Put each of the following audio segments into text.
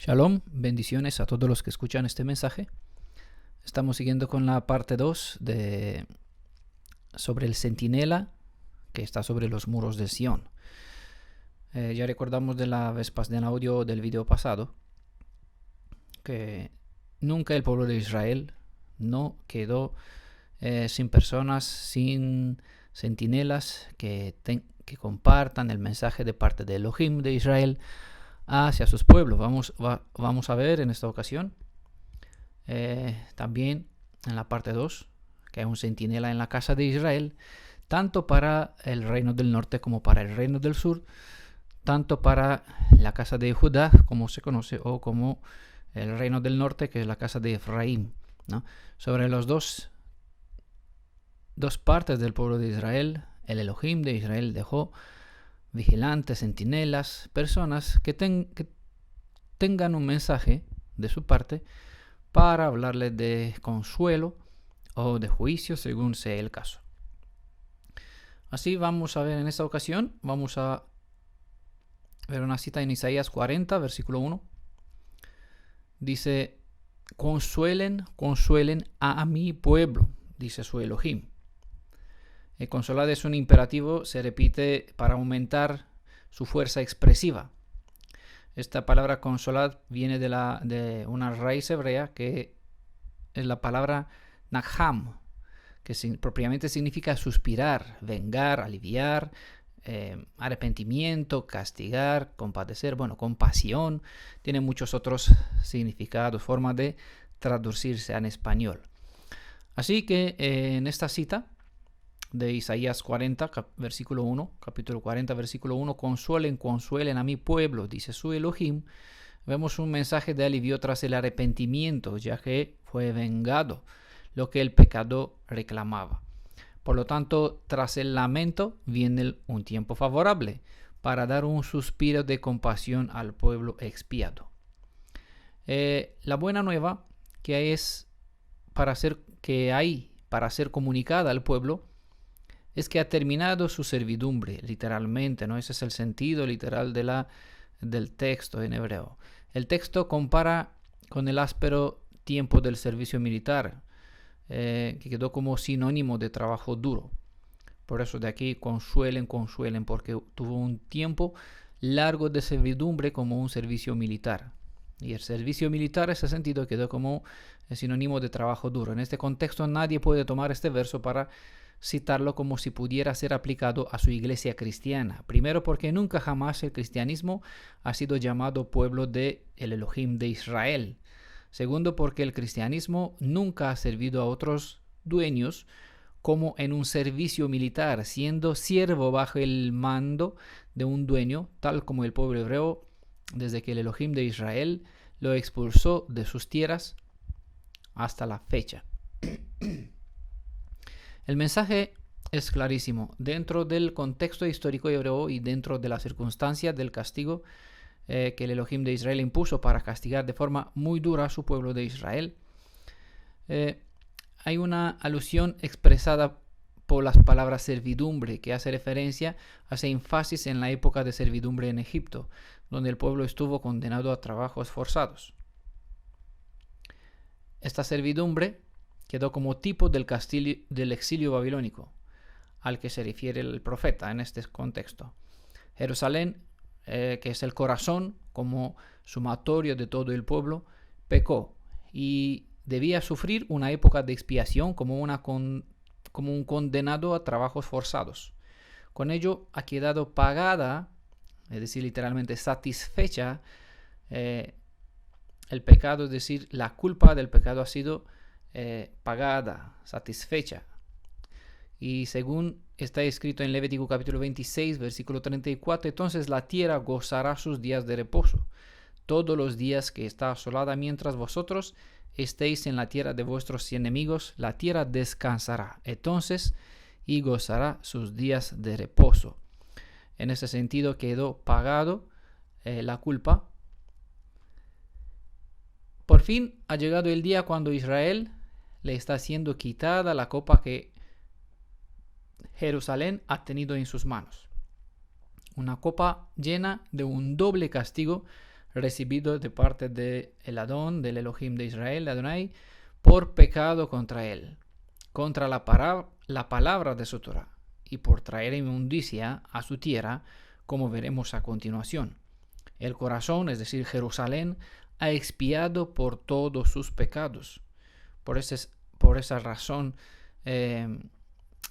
Shalom, bendiciones a todos los que escuchan este mensaje. Estamos siguiendo con la parte 2 sobre el centinela que está sobre los muros de Sión. Ya recordamos del audio del video pasado que nunca el pueblo de Israel no quedó sin personas, sin centinelas que compartan el mensaje de parte de Elohim de Israel hacia sus pueblos. Vamos a ver en esta ocasión también en la parte 2 que hay un centinela en la casa de Israel, tanto para el reino del norte como para el reino del sur, tanto para la casa de Judá, como se conoce, o como el reino del norte, que es la casa de Efraín, ¿no? Sobre los dos partes del pueblo de Israel, el Elohim de Israel dejó vigilantes, centinelas, personas que tengan un mensaje de su parte para hablarles de consuelo o de juicio, según sea el caso. Así vamos a ver en esta ocasión, vamos a ver una cita en Isaías 40, versículo 1. Dice: consuelen a mi pueblo, dice su Elohim. El consolar es un imperativo, se repite para aumentar su fuerza expresiva. Esta palabra consolar viene de una raíz hebrea que es la palabra nacham, que propiamente significa suspirar, vengar, aliviar, arrepentimiento, castigar, compadecer, compasión. Tiene muchos otros significados, formas de traducirse en español. Así que en esta cita de Isaías 40, versículo 1, capítulo 40, versículo 1, consuelen a mi pueblo, dice su Elohim. Vemos un mensaje de alivio tras el arrepentimiento, ya que fue vengado lo que el pecado reclamaba. Por lo tanto, tras el lamento viene un tiempo favorable para dar un suspiro de compasión al pueblo expiado. La buena nueva que hay para ser comunicada al pueblo es que ha terminado su servidumbre, literalmente, ¿no? Ese es el sentido literal del texto en hebreo. El texto compara con el áspero tiempo del servicio militar, que quedó como sinónimo de trabajo duro. Por eso de aquí consuelen, porque tuvo un tiempo largo de servidumbre como un servicio militar. Y el servicio militar, en ese sentido, quedó como sinónimo de trabajo duro. En este contexto nadie puede tomar este verso para citarlo como si pudiera ser aplicado a su iglesia cristiana. Primero, porque nunca jamás el cristianismo ha sido llamado pueblo de el Elohim de Israel. Segundo, porque el cristianismo nunca ha servido a otros dueños como en un servicio militar, siendo siervo bajo el mando de un dueño, tal como el pueblo hebreo, desde que el Elohim de Israel lo expulsó de sus tierras hasta la fecha. El mensaje es clarísimo. Dentro del contexto histórico hebreo y dentro de la circunstancia del castigo que el Elohim de Israel impuso para castigar de forma muy dura a su pueblo de Israel, hay una alusión expresada por las palabras servidumbre, que hace énfasis en la época de servidumbre en Egipto, donde el pueblo estuvo condenado a trabajos forzados. Esta servidumbre quedó como tipo del exilio babilónico, al que se refiere el profeta en este contexto. Jerusalén, que es el corazón como sumatorio de todo el pueblo, pecó y debía sufrir una época de expiación como un condenado a trabajos forzados. Con ello ha quedado pagada, es decir, literalmente satisfecha el pecado, es decir, la culpa del pecado ha sido pagada, satisfecha. Y según está escrito en Levítico capítulo 26, versículo 34, entonces la tierra gozará sus días de reposo, todos los días que está asolada, mientras vosotros estéis en la tierra de vuestros enemigos, la tierra descansará entonces y gozará sus días de reposo. En ese sentido quedó pagado la culpa. Por fin ha llegado el día cuando Israel le está siendo quitada la copa que Jerusalén ha tenido en sus manos. Una copa llena de un doble castigo recibido de parte de el Adón, del Elohim de Israel, Adonai, por pecado contra él, contra la palabra de su Torah, y por traer inmundicia a su tierra, como veremos a continuación. El corazón, es decir, Jerusalén, ha expiado por todos sus pecados. Por esa razón, el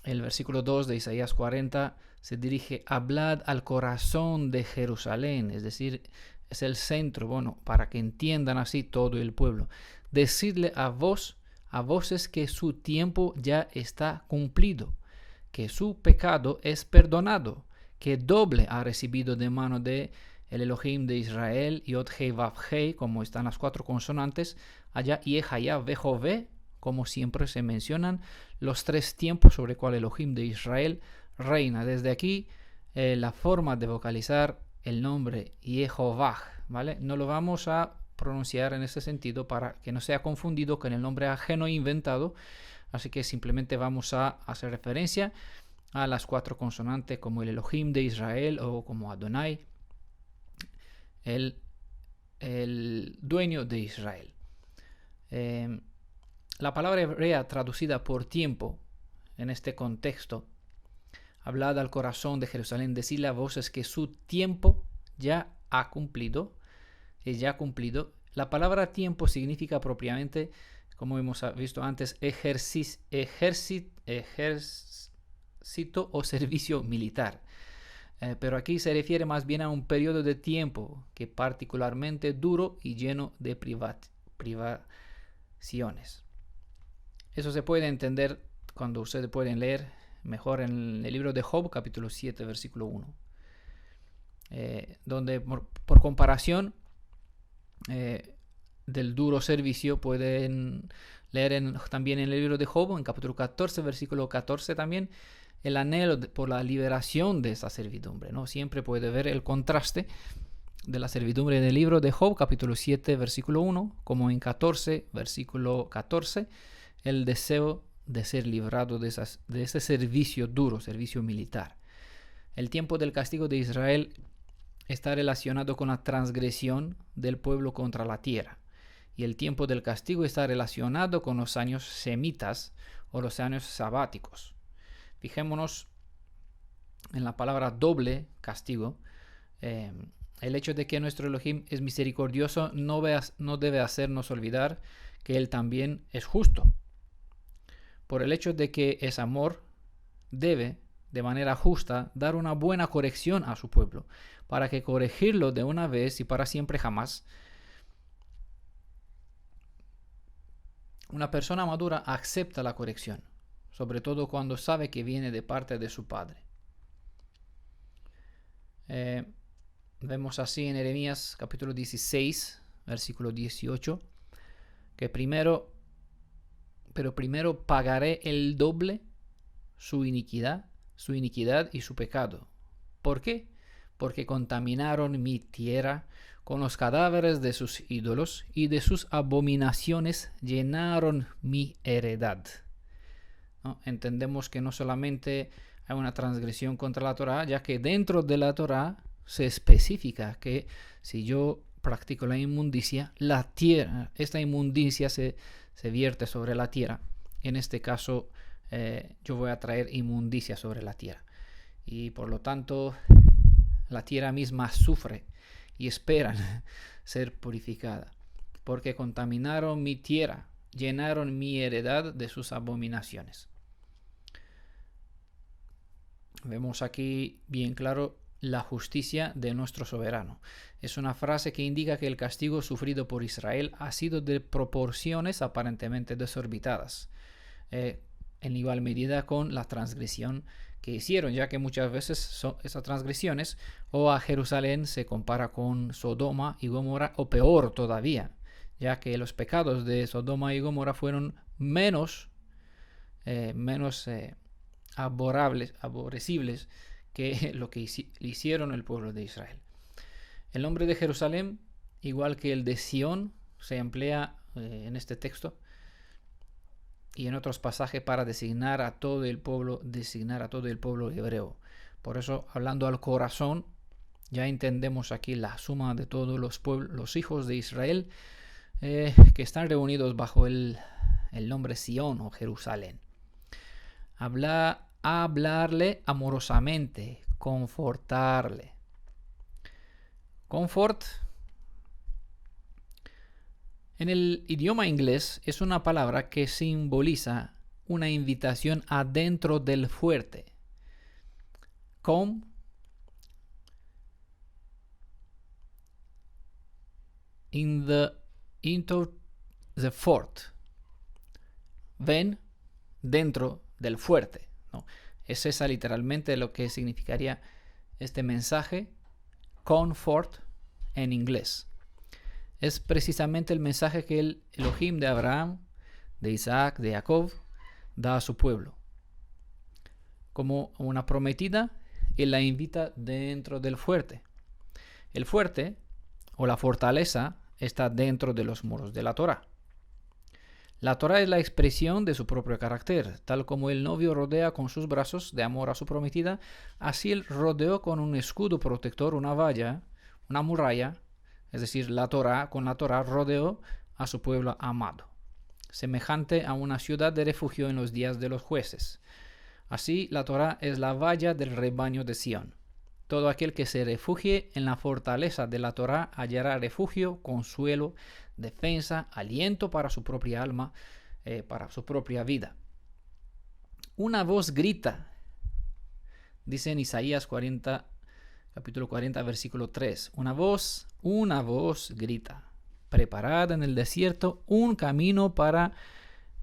versículo 2 de Isaías 40 se dirige: hablad al corazón de Jerusalén, es decir, es el centro, bueno, para que entiendan así todo el pueblo. Decidle a voces que su tiempo ya está cumplido, que su pecado es perdonado, que doble ha recibido de mano de el Elohim de Israel, Yod Hei Vav Hei, como están las 4 consonantes, allá Yehaya Vejové, como siempre se mencionan los 3 tiempos sobre el cual Elohim de Israel reina. Desde aquí la forma de vocalizar el nombre Yehovah, ¿vale? No lo vamos a pronunciar en ese sentido para que no sea confundido con el nombre ajeno e inventado, así que simplemente vamos a hacer referencia a las 4 consonantes como el Elohim de Israel o como Adonai, el dueño de Israel. La palabra hebrea traducida por tiempo en este contexto: hablad al corazón de Jerusalén, decirle a voces que su tiempo ya ha cumplido. La palabra tiempo significa propiamente, como hemos visto antes, ejército o servicio militar. Pero aquí se refiere más bien a un periodo de tiempo que particularmente duro y lleno de privaciones. Eso se puede entender cuando ustedes pueden leer mejor en el libro de Job, capítulo 7, versículo 1, donde por comparación del duro servicio pueden leer también en el libro de Job, en capítulo 14, versículo 14 también, el anhelo por la liberación de esa servidumbre, ¿no? Siempre puede ver el contraste de la servidumbre en el libro de Job, capítulo 7, versículo 1, como en 14, versículo 14, el deseo de ser librado de ese servicio duro, servicio militar. El tiempo del castigo de Israel está relacionado con la transgresión del pueblo contra la tierra, y el tiempo del castigo está relacionado con los años semitas o los años sabáticos. Fijémonos en la palabra doble castigo. El hecho de que nuestro Elohim es misericordioso no debe hacernos olvidar que Él también es justo. Por el hecho de que es amor, debe, de manera justa, dar una buena corrección a su pueblo, para que corregirlo de una vez y para siempre jamás. Una persona madura acepta la corrección, sobre todo cuando sabe que viene de parte de su padre. Vemos así en Jeremías capítulo 16, versículo 18, que primero pagaré el doble su iniquidad y su pecado. ¿Por qué? Porque contaminaron mi tierra con los cadáveres de sus ídolos, y de sus abominaciones llenaron mi heredad. ¿No? Entendemos que no solamente hay una transgresión contra la Torá, ya que dentro de la Torá se especifica que si yo practico la inmundicia, la tierra, esta inmundicia se vierte sobre la tierra. En este caso, yo voy a traer inmundicia sobre la tierra. Y por lo tanto, la tierra misma sufre y espera ser purificada, porque contaminaron mi tierra, llenaron mi heredad de sus abominaciones. Vemos aquí bien claro la justicia de nuestro soberano. Es una frase que indica que el castigo sufrido por Israel ha sido de proporciones aparentemente desorbitadas, en igual medida con la transgresión que hicieron, ya que muchas veces esas transgresiones o a Jerusalén se compara con Sodoma y Gomorra, o peor todavía, ya que los pecados de Sodoma y Gomorra fueron menos aborrecibles que lo que hicieron el pueblo de Israel. El nombre de Jerusalén, igual que el de Sión, se emplea en este texto y en otros pasajes para designar a todo el pueblo hebreo. Por eso, hablando al corazón, Ya entendemos aquí la suma de todos los pueblos, los hijos de Israel, que están reunidos bajo el nombre Sión o Jerusalén. Hablarle amorosamente, confortarle. Comfort en el idioma inglés es una palabra que simboliza una invitación adentro del fuerte. Come into the fort. Ven dentro del fuerte, ¿no? Es esa literalmente lo que significaría este mensaje, comfort en inglés. Es precisamente el mensaje que el Elohim de Abraham, de Isaac, de Jacob, da a su pueblo. Como una prometida, él la invita dentro del fuerte. El fuerte o la fortaleza está dentro de los muros de la Torá. La Torá es la expresión de su propio carácter. Tal como el novio rodea con sus brazos de amor a su prometida, así él rodeó con un escudo protector, una valla, una muralla, es decir, la Torá, con la Torá rodeó a su pueblo amado, semejante a una ciudad de refugio en los días de los jueces. Así, la Torá es la valla del rebaño de Sión. Todo aquel que se refugie en la fortaleza de la Torá hallará refugio, consuelo, defensa, aliento para su propia alma, para su propia vida. Una voz grita, dice en Isaías 40, capítulo 40, versículo 3. Una voz grita. Preparad en el desierto un camino para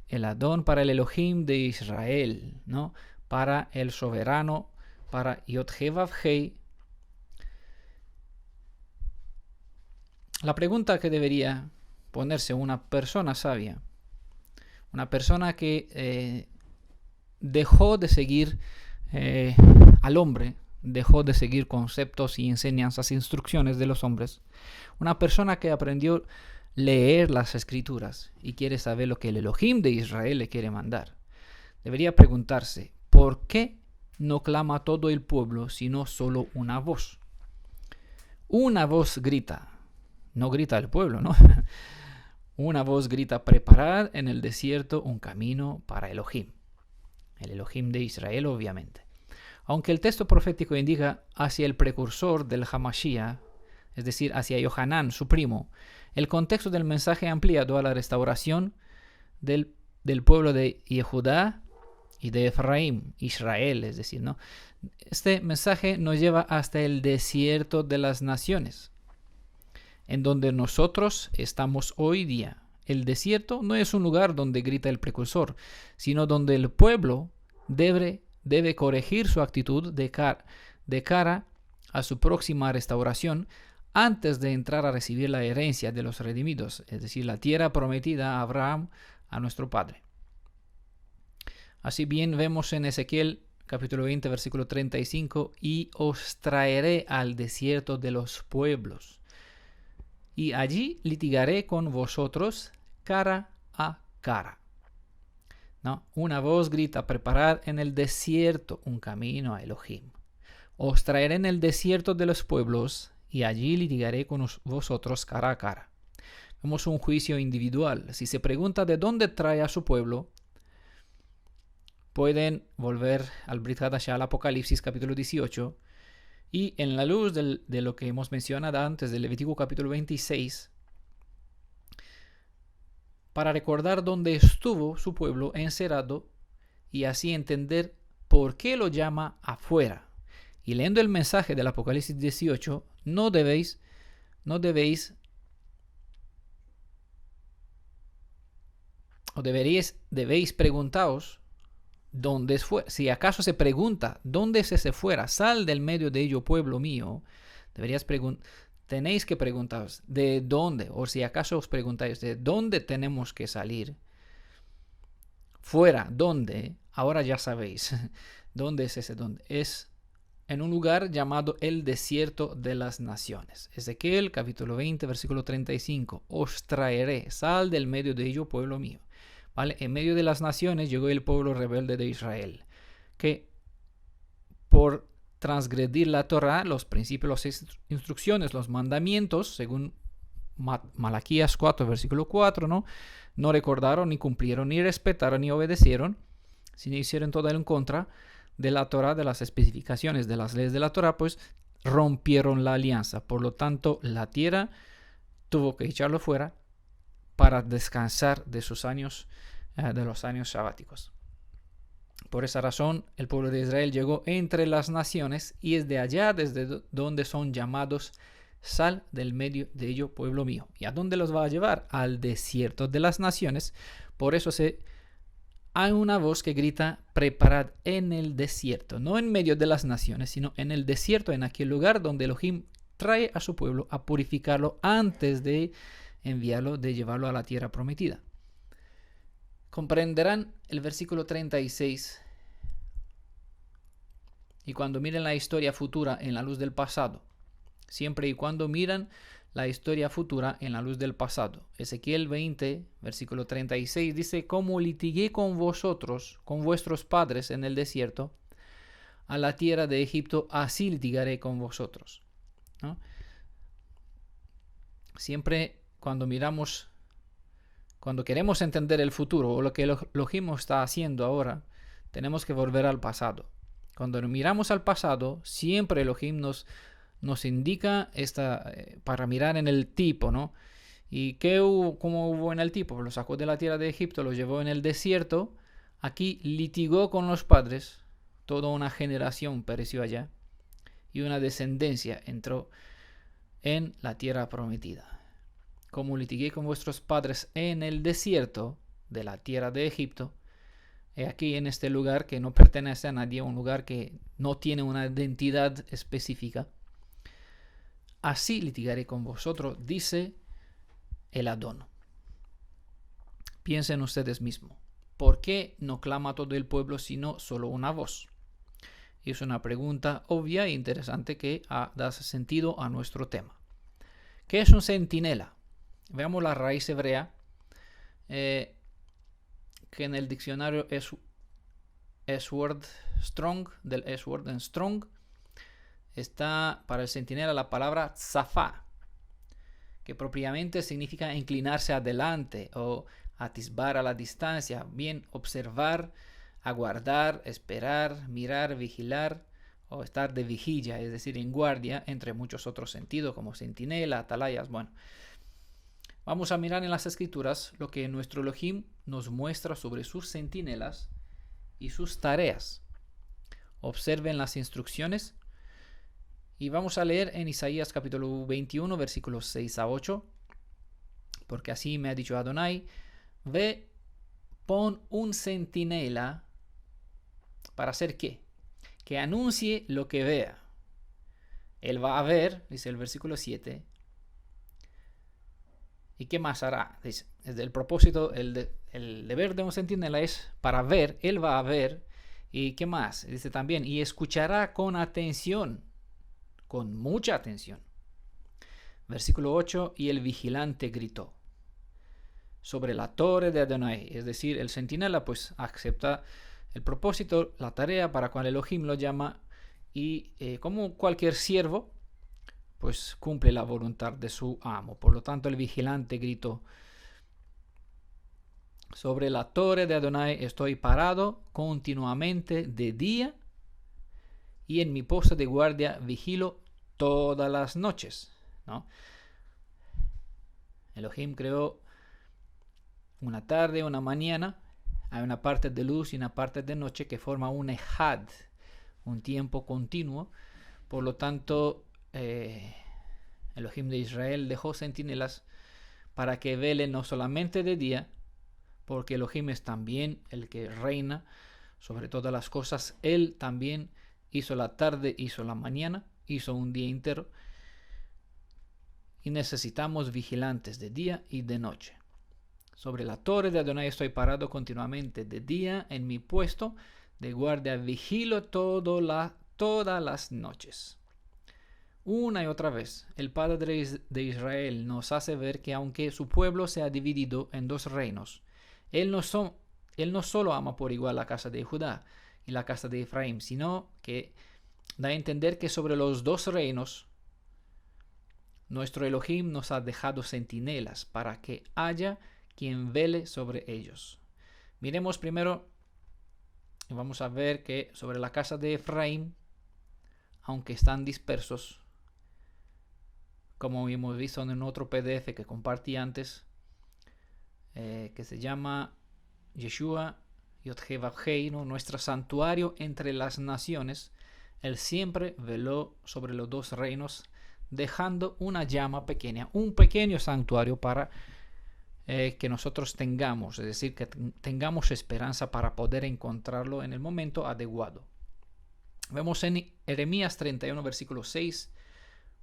el Adón, para el Elohim de Israel, ¿no? Para el soberano, para Yod-Heh-Vav-Heh. La pregunta que debería ponerse una persona sabia, una persona que dejó de seguir al hombre, dejó de seguir conceptos y enseñanzas, instrucciones de los hombres, una persona que aprendió a leer las escrituras y quiere saber lo que el Elohim de Israel le quiere mandar, debería preguntarse, ¿por qué no clama todo el pueblo sino solo una voz? Una voz grita, no grita el pueblo, ¿no? Una voz grita, preparad en el desierto un camino para Elohim. El Elohim de Israel, obviamente. Aunque el texto profético indica hacia el precursor del Hamashiach, es decir, hacia Yohanan, su primo, el contexto del mensaje ampliado a la restauración del pueblo de Yehudá y de Efraín, Israel, es decir, ¿no? Este mensaje nos lleva hasta el desierto de las naciones, en donde nosotros estamos hoy día. El desierto no es un lugar donde grita el precursor, sino donde el pueblo debe corregir su actitud de cara a su próxima restauración antes de entrar a recibir la herencia de los redimidos, es decir, la tierra prometida a Abraham, a nuestro padre. Así bien vemos en Ezequiel capítulo 20, versículo 35, y os traeré al desierto de los pueblos, y allí litigaré con vosotros cara a cara. ¿No? Una voz grita, preparad en el desierto un camino a Elohim. Os traeré en el desierto de los pueblos, y allí litigaré con vosotros cara a cara. Vemos un juicio individual. Si se pregunta de dónde trae a su pueblo, pueden volver al Brit Hadashah, al Apocalipsis capítulo 18, y en la luz de lo que hemos mencionado antes del Levítico capítulo 26, para recordar dónde estuvo su pueblo encerrado y así entender por qué lo llama afuera. Y leyendo el mensaje del Apocalipsis 18, debéis preguntaros dónde fue. Si acaso se pregunta, ¿dónde es ese fuera? Sal del medio de ello, pueblo mío. Tenéis que preguntaros, ¿de dónde? O si acaso os preguntáis, ¿de dónde tenemos que salir? Fuera, ¿dónde? Ahora ya sabéis. ¿Dónde es ese dónde? Es en un lugar llamado el desierto de las naciones. Ezequiel capítulo 20, versículo 35. Os traeré, sal del medio de ello, pueblo mío. ¿Vale? En medio de las naciones llegó el pueblo rebelde de Israel, que por transgredir la Torá, los principios, las instrucciones, los mandamientos, según Malaquías 4, versículo 4, ¿no? No recordaron, ni cumplieron, ni respetaron, ni obedecieron, sino hicieron todo en contra de la Torá, de las especificaciones de las leyes de la Torá, pues rompieron la alianza. Por lo tanto, la tierra tuvo que echarlo fuera para descansar de sus años, de los años sabáticos. Por esa razón, el pueblo de Israel llegó entre las naciones y es de allá desde donde son llamados: sal del medio de ello, pueblo mío. ¿Y a dónde los va a llevar? Al desierto de las naciones. Por eso hay una voz que grita: preparad en el desierto. No en medio de las naciones, sino en el desierto, en aquel lugar donde Elohim trae a su pueblo a purificarlo antes de enviarlo, de llevarlo a la tierra prometida. Comprenderán el versículo 36. Y cuando miren la historia futura en la luz del pasado, siempre y cuando miran la historia futura en la luz del pasado. Ezequiel 20, versículo 36 dice: como litigué con vosotros, con vuestros padres en el desierto, a la tierra de Egipto, así litigaré con vosotros, ¿no? Siempre cuando queremos entender el futuro o lo que Elohim está haciendo ahora, tenemos que volver al pasado. Cuando miramos al pasado, siempre Elohim nos indica para mirar en el tipo, ¿no? ¿Y cómo hubo en el tipo? Lo sacó de la tierra de Egipto, lo llevó en el desierto. Aquí litigó con los padres. Toda una generación pereció allá. Y una descendencia entró en la tierra prometida. Como litigué con vuestros padres en el desierto de la tierra de Egipto, aquí en este lugar que no pertenece a nadie, un lugar que no tiene una identidad específica, así litigaré con vosotros, dice el Adón. Piensen ustedes mismos, ¿por qué no clama todo el pueblo sino solo una voz? Y es una pregunta obvia e interesante que da sentido a nuestro tema. ¿Qué es un centinela? Veamos la raíz hebrea, que en el diccionario S-Word Strong, del S-Word en Strong, está para el centinela la palabra tzafá, que propiamente significa inclinarse adelante o atisbar a la distancia, bien observar, aguardar, esperar, mirar, vigilar o estar de vigilia, es decir, en guardia, entre muchos otros sentidos como centinela, atalayas. Bueno, vamos a mirar en las escrituras lo que nuestro Elohim nos muestra sobre sus centinelas y sus tareas. Observen las instrucciones y vamos a leer en Isaías capítulo 21 versículos 6 a 8, porque así me ha dicho Adonai: ve, pon un centinela para hacer ¿qué? Que anuncie lo que vea. Él va a ver, dice el versículo 7. ¿Y qué más hará? Dice, el propósito, el deber de un centinela es para ver, él va a ver. ¿Y qué más? Dice también, y escuchará con atención, con mucha atención. Versículo 8, y el vigilante gritó sobre la torre de Adonai. Es decir, el centinela pues acepta el propósito, la tarea para cual Elohim lo llama, y como cualquier siervo, pues cumple la voluntad de su amo. Por lo tanto, el vigilante gritó: sobre la torre de Adonai estoy parado continuamente de día, y en mi posto de guardia vigilo todas las noches, ¿no? Elohim creó una tarde, una mañana. Hay una parte de luz y una parte de noche que forma un ejad, un tiempo continuo. Por lo tanto, Elohim de Israel dejó centinelas para que velen no solamente de día, porque Elohim es también el que reina sobre todas las cosas. Él también hizo la tarde, hizo la mañana, hizo un día entero. Y necesitamos vigilantes de día y de noche. Sobre la torre de Adonai estoy parado continuamente de día, en mi puesto de guardia vigilo todas las noches. Una y otra vez, el Padre de Israel nos hace ver que aunque su pueblo se ha dividido en dos reinos, Él no solo ama por igual la casa de Judá y la casa de Efraín, sino que da a entender que sobre los dos reinos, nuestro Elohim nos ha dejado centinelas para que haya quien vele sobre ellos. Miremos primero, y vamos a ver que sobre la casa de Efraín, aunque están dispersos, como hemos visto en otro PDF que compartí antes, que se llama Yeshua Yod-Heh-Vav-Hei, ¿no? Nuestro santuario entre las naciones, Él siempre veló sobre los dos reinos, dejando una llama pequeña, un pequeño santuario para que nosotros tengamos, es decir, que tengamos esperanza para poder encontrarlo en el momento adecuado. Vemos en Jeremías 31, versículo 6,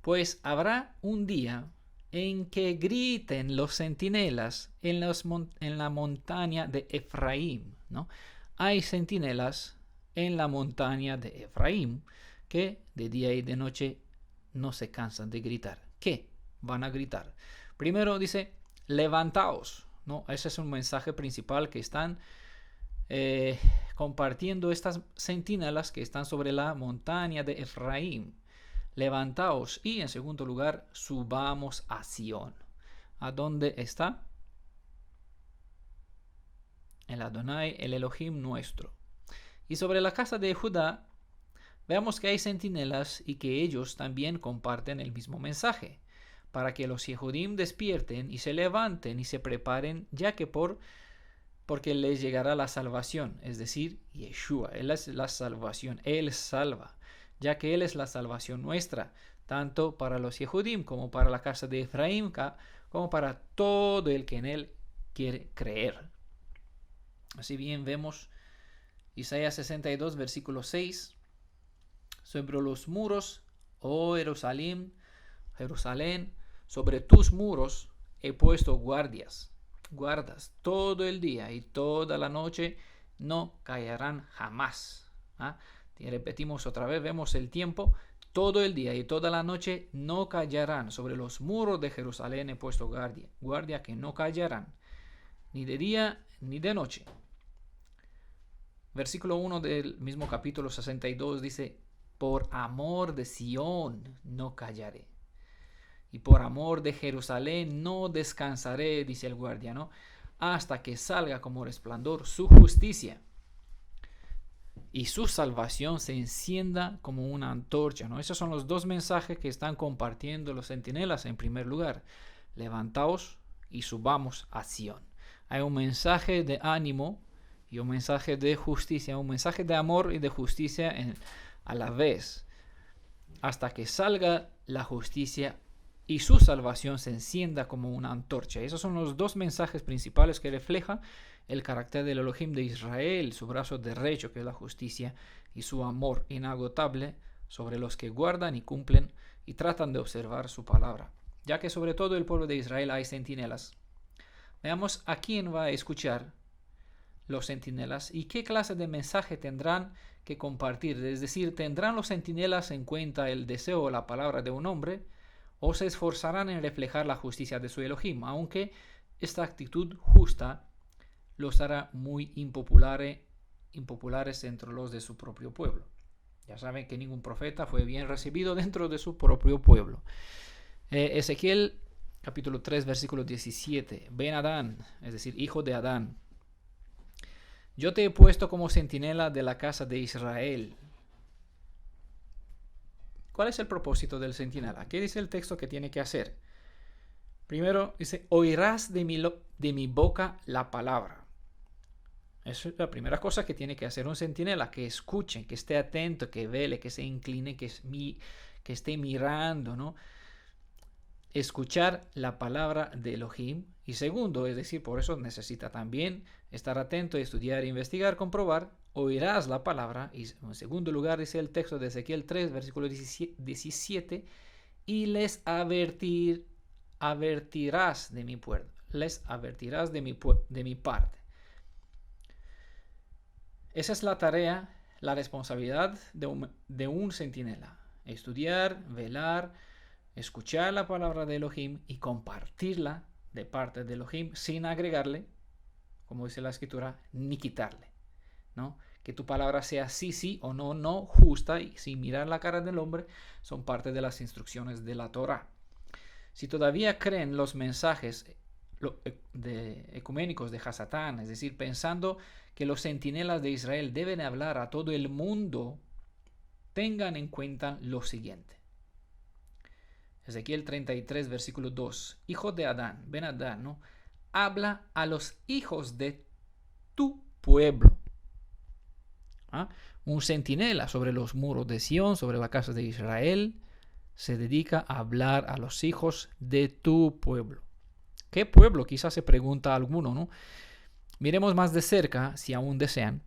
pues habrá un día en que griten los centinelas en la montaña de Efraín, ¿no? Hay centinelas en la montaña de Efraín que de día y de noche no se cansan de gritar. ¿Qué van a gritar? Primero dice, levantaos, ¿no? Ese es un mensaje principal que están compartiendo estas centinelas que están sobre la montaña de Efraín. Levantaos, y en segundo lugar, subamos a Sión. ¿A dónde está? El Adonai, el Elohim nuestro. Y sobre la casa de Judá, veamos que hay centinelas y que ellos también comparten el mismo mensaje, para que los Yehudim despierten y se levanten y se preparen, ya que porque les llegará la salvación, es decir, Yeshua, Él es la salvación, Él salva, ya que Él es la salvación nuestra, tanto para los Yehudim como para la casa de Efraín, como para todo el que en Él quiere creer. Así bien vemos Isaías 62, versículo 6, sobre los muros, oh Jerusalén, sobre tus muros he puesto guardas todo el día y toda la noche, no callarán jamás. Y repetimos otra vez, vemos el tiempo, todo el día y toda la noche no callarán. Sobre los muros de Jerusalén he puesto guardia que no callarán, ni de día ni de noche. Versículo 1 del mismo capítulo 62 dice, por amor de Sión no callaré, y por amor de Jerusalén no descansaré, dice el guardia, ¿no? Hasta que salga como resplandor su justicia y su salvación se encienda como una antorcha, ¿no? Esos son los dos mensajes que están compartiendo los centinelas. En primer lugar, levantaos y subamos a Sión. Hay un mensaje de ánimo y un mensaje de justicia, un mensaje de amor y de justicia a la vez, hasta que salga la justicia y su salvación se encienda como una antorcha. Esos son los dos mensajes principales que reflejan el carácter del Elohim de Israel, su brazo derecho, que es la justicia, y su amor inagotable sobre los que guardan y cumplen y tratan de observar su palabra. Ya que sobre todo el pueblo de Israel hay centinelas. Veamos a quién va a escuchar los centinelas y qué clase de mensaje tendrán que compartir. Es decir, ¿tendrán los centinelas en cuenta el deseo o la palabra de un hombre, o se esforzarán en reflejar la justicia de su Elohim? Aunque esta actitud justa los hará muy impopulares entre los de su propio pueblo. Ya saben que ningún profeta fue bien recibido dentro de su propio pueblo. Ezequiel capítulo 3 versículo 17. Ben Adán, es decir, hijo de Adán, yo te he puesto como centinela de la casa de Israel. ¿Cuál es el propósito del centinela? ¿Qué dice el texto que tiene que hacer? Primero dice, oirás de mi boca la palabra. Esa es la primera cosa que tiene que hacer un centinela, que escuche, que esté atento, que vele, que se incline, que esté mirando, ¿no? Escuchar la palabra de Elohim. Y segundo, es decir, por eso necesita también estar atento, estudiar, investigar, comprobar. Oirás la palabra. Y en segundo lugar dice el texto de Ezequiel 3, versículo 17, y les advertirás de mi pueblo. Les advertirás de mi parte. Esa es la tarea, la responsabilidad de un centinela. Estudiar, velar, escuchar la palabra de Elohim y compartirla de parte de Elohim sin agregarle, como dice la escritura, ni quitarle, ¿no? que tu palabra sea sí, sí o no, no, justa y sin mirar la cara del hombre, son parte de las instrucciones de la Torá. Si todavía creen los mensajes ecuménicos de Hasatán, es decir, pensando que los centinelas de Israel deben hablar a todo el mundo, tengan en cuenta lo siguiente. Ezequiel 33, versículo 2. Hijo de Adán, Ben Adán, ¿no? Habla a los hijos de tu pueblo. ¿Ah? Un centinela sobre los muros de Sión, sobre la casa de Israel, se dedica a hablar a los hijos de tu pueblo. ¿Qué pueblo? Quizás se pregunta alguno, ¿no? Miremos más de cerca, si aún desean.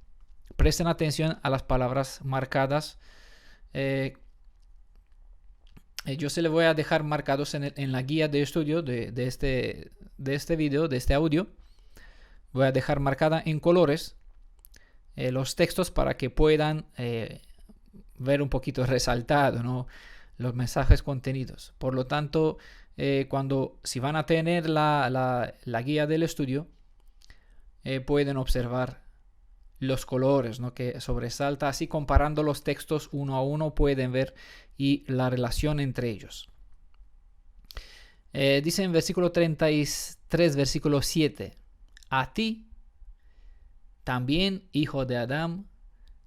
Presten atención a las palabras marcadas. Yo se les voy a dejar marcados en la guía de estudio de este video, de este audio. Voy a dejar marcada en colores los textos para que puedan ver un poquito resaltado, ¿no? Los mensajes contenidos. Por lo tanto, si van a tener la guía del estudio, pueden observar los colores, ¿no? Que sobresalta. Así, comparando los textos uno a uno, pueden ver y la relación entre ellos. Dice en versículo 33, versículo 7. A ti también, hijo de Adán,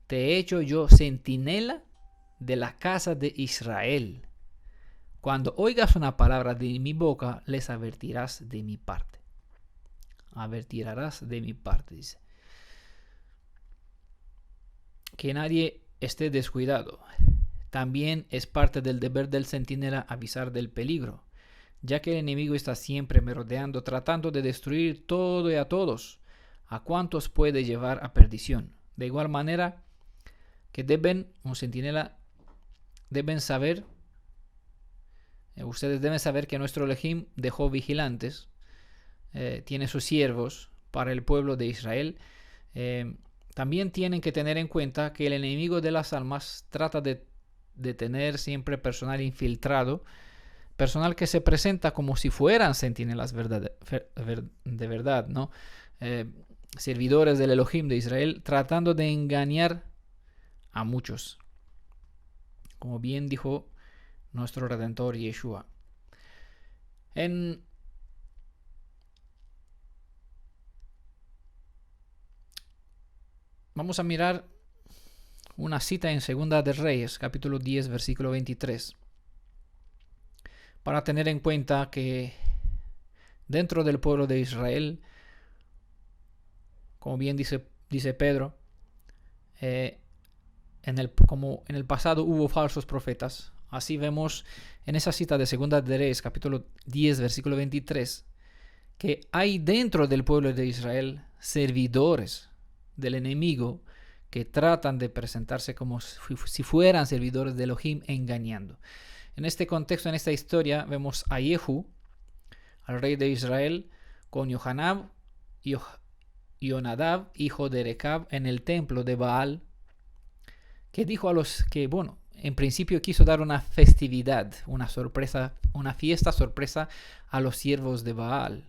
te he hecho yo centinela de la casa de Israel. Cuando oigas una palabra de mi boca, les advertirás de mi parte. Advertirás de mi parte, dice. Que nadie esté descuidado. También es parte del deber del centinela avisar del peligro, ya que el enemigo está siempre merodeando, tratando de destruir todo y a todos, a cuantos puede llevar a perdición. De igual manera que un centinela deben saber, ustedes deben saber que nuestro Elohim dejó vigilantes, tiene sus siervos para el pueblo de Israel. También tienen que tener en cuenta que el enemigo de las almas trata de tener siempre personal infiltrado, personal que se presenta como si fueran centinelas de verdad, ¿no? Servidores del Elohim de Israel, tratando de engañar a muchos, como bien dijo nuestro Redentor Yeshua. Vamos a mirar una cita en Segunda de Reyes, capítulo 10, versículo 23, para tener en cuenta que dentro del pueblo de Israel, como bien dice Pedro, como en el pasado hubo falsos profetas. Así vemos en esa cita de Segunda de Reyes, capítulo 10, versículo 23, que hay dentro del pueblo de Israel servidores del enemigo que tratan de presentarse como si fueran servidores de Elohim, engañando. En este contexto, en esta historia, vemos a Yehu, al rey de Israel, con Yonadab, hijo de Recab, en el templo de Baal, que dijo a los que, en principio quiso dar una festividad, una sorpresa, una fiesta sorpresa a los siervos de Baal.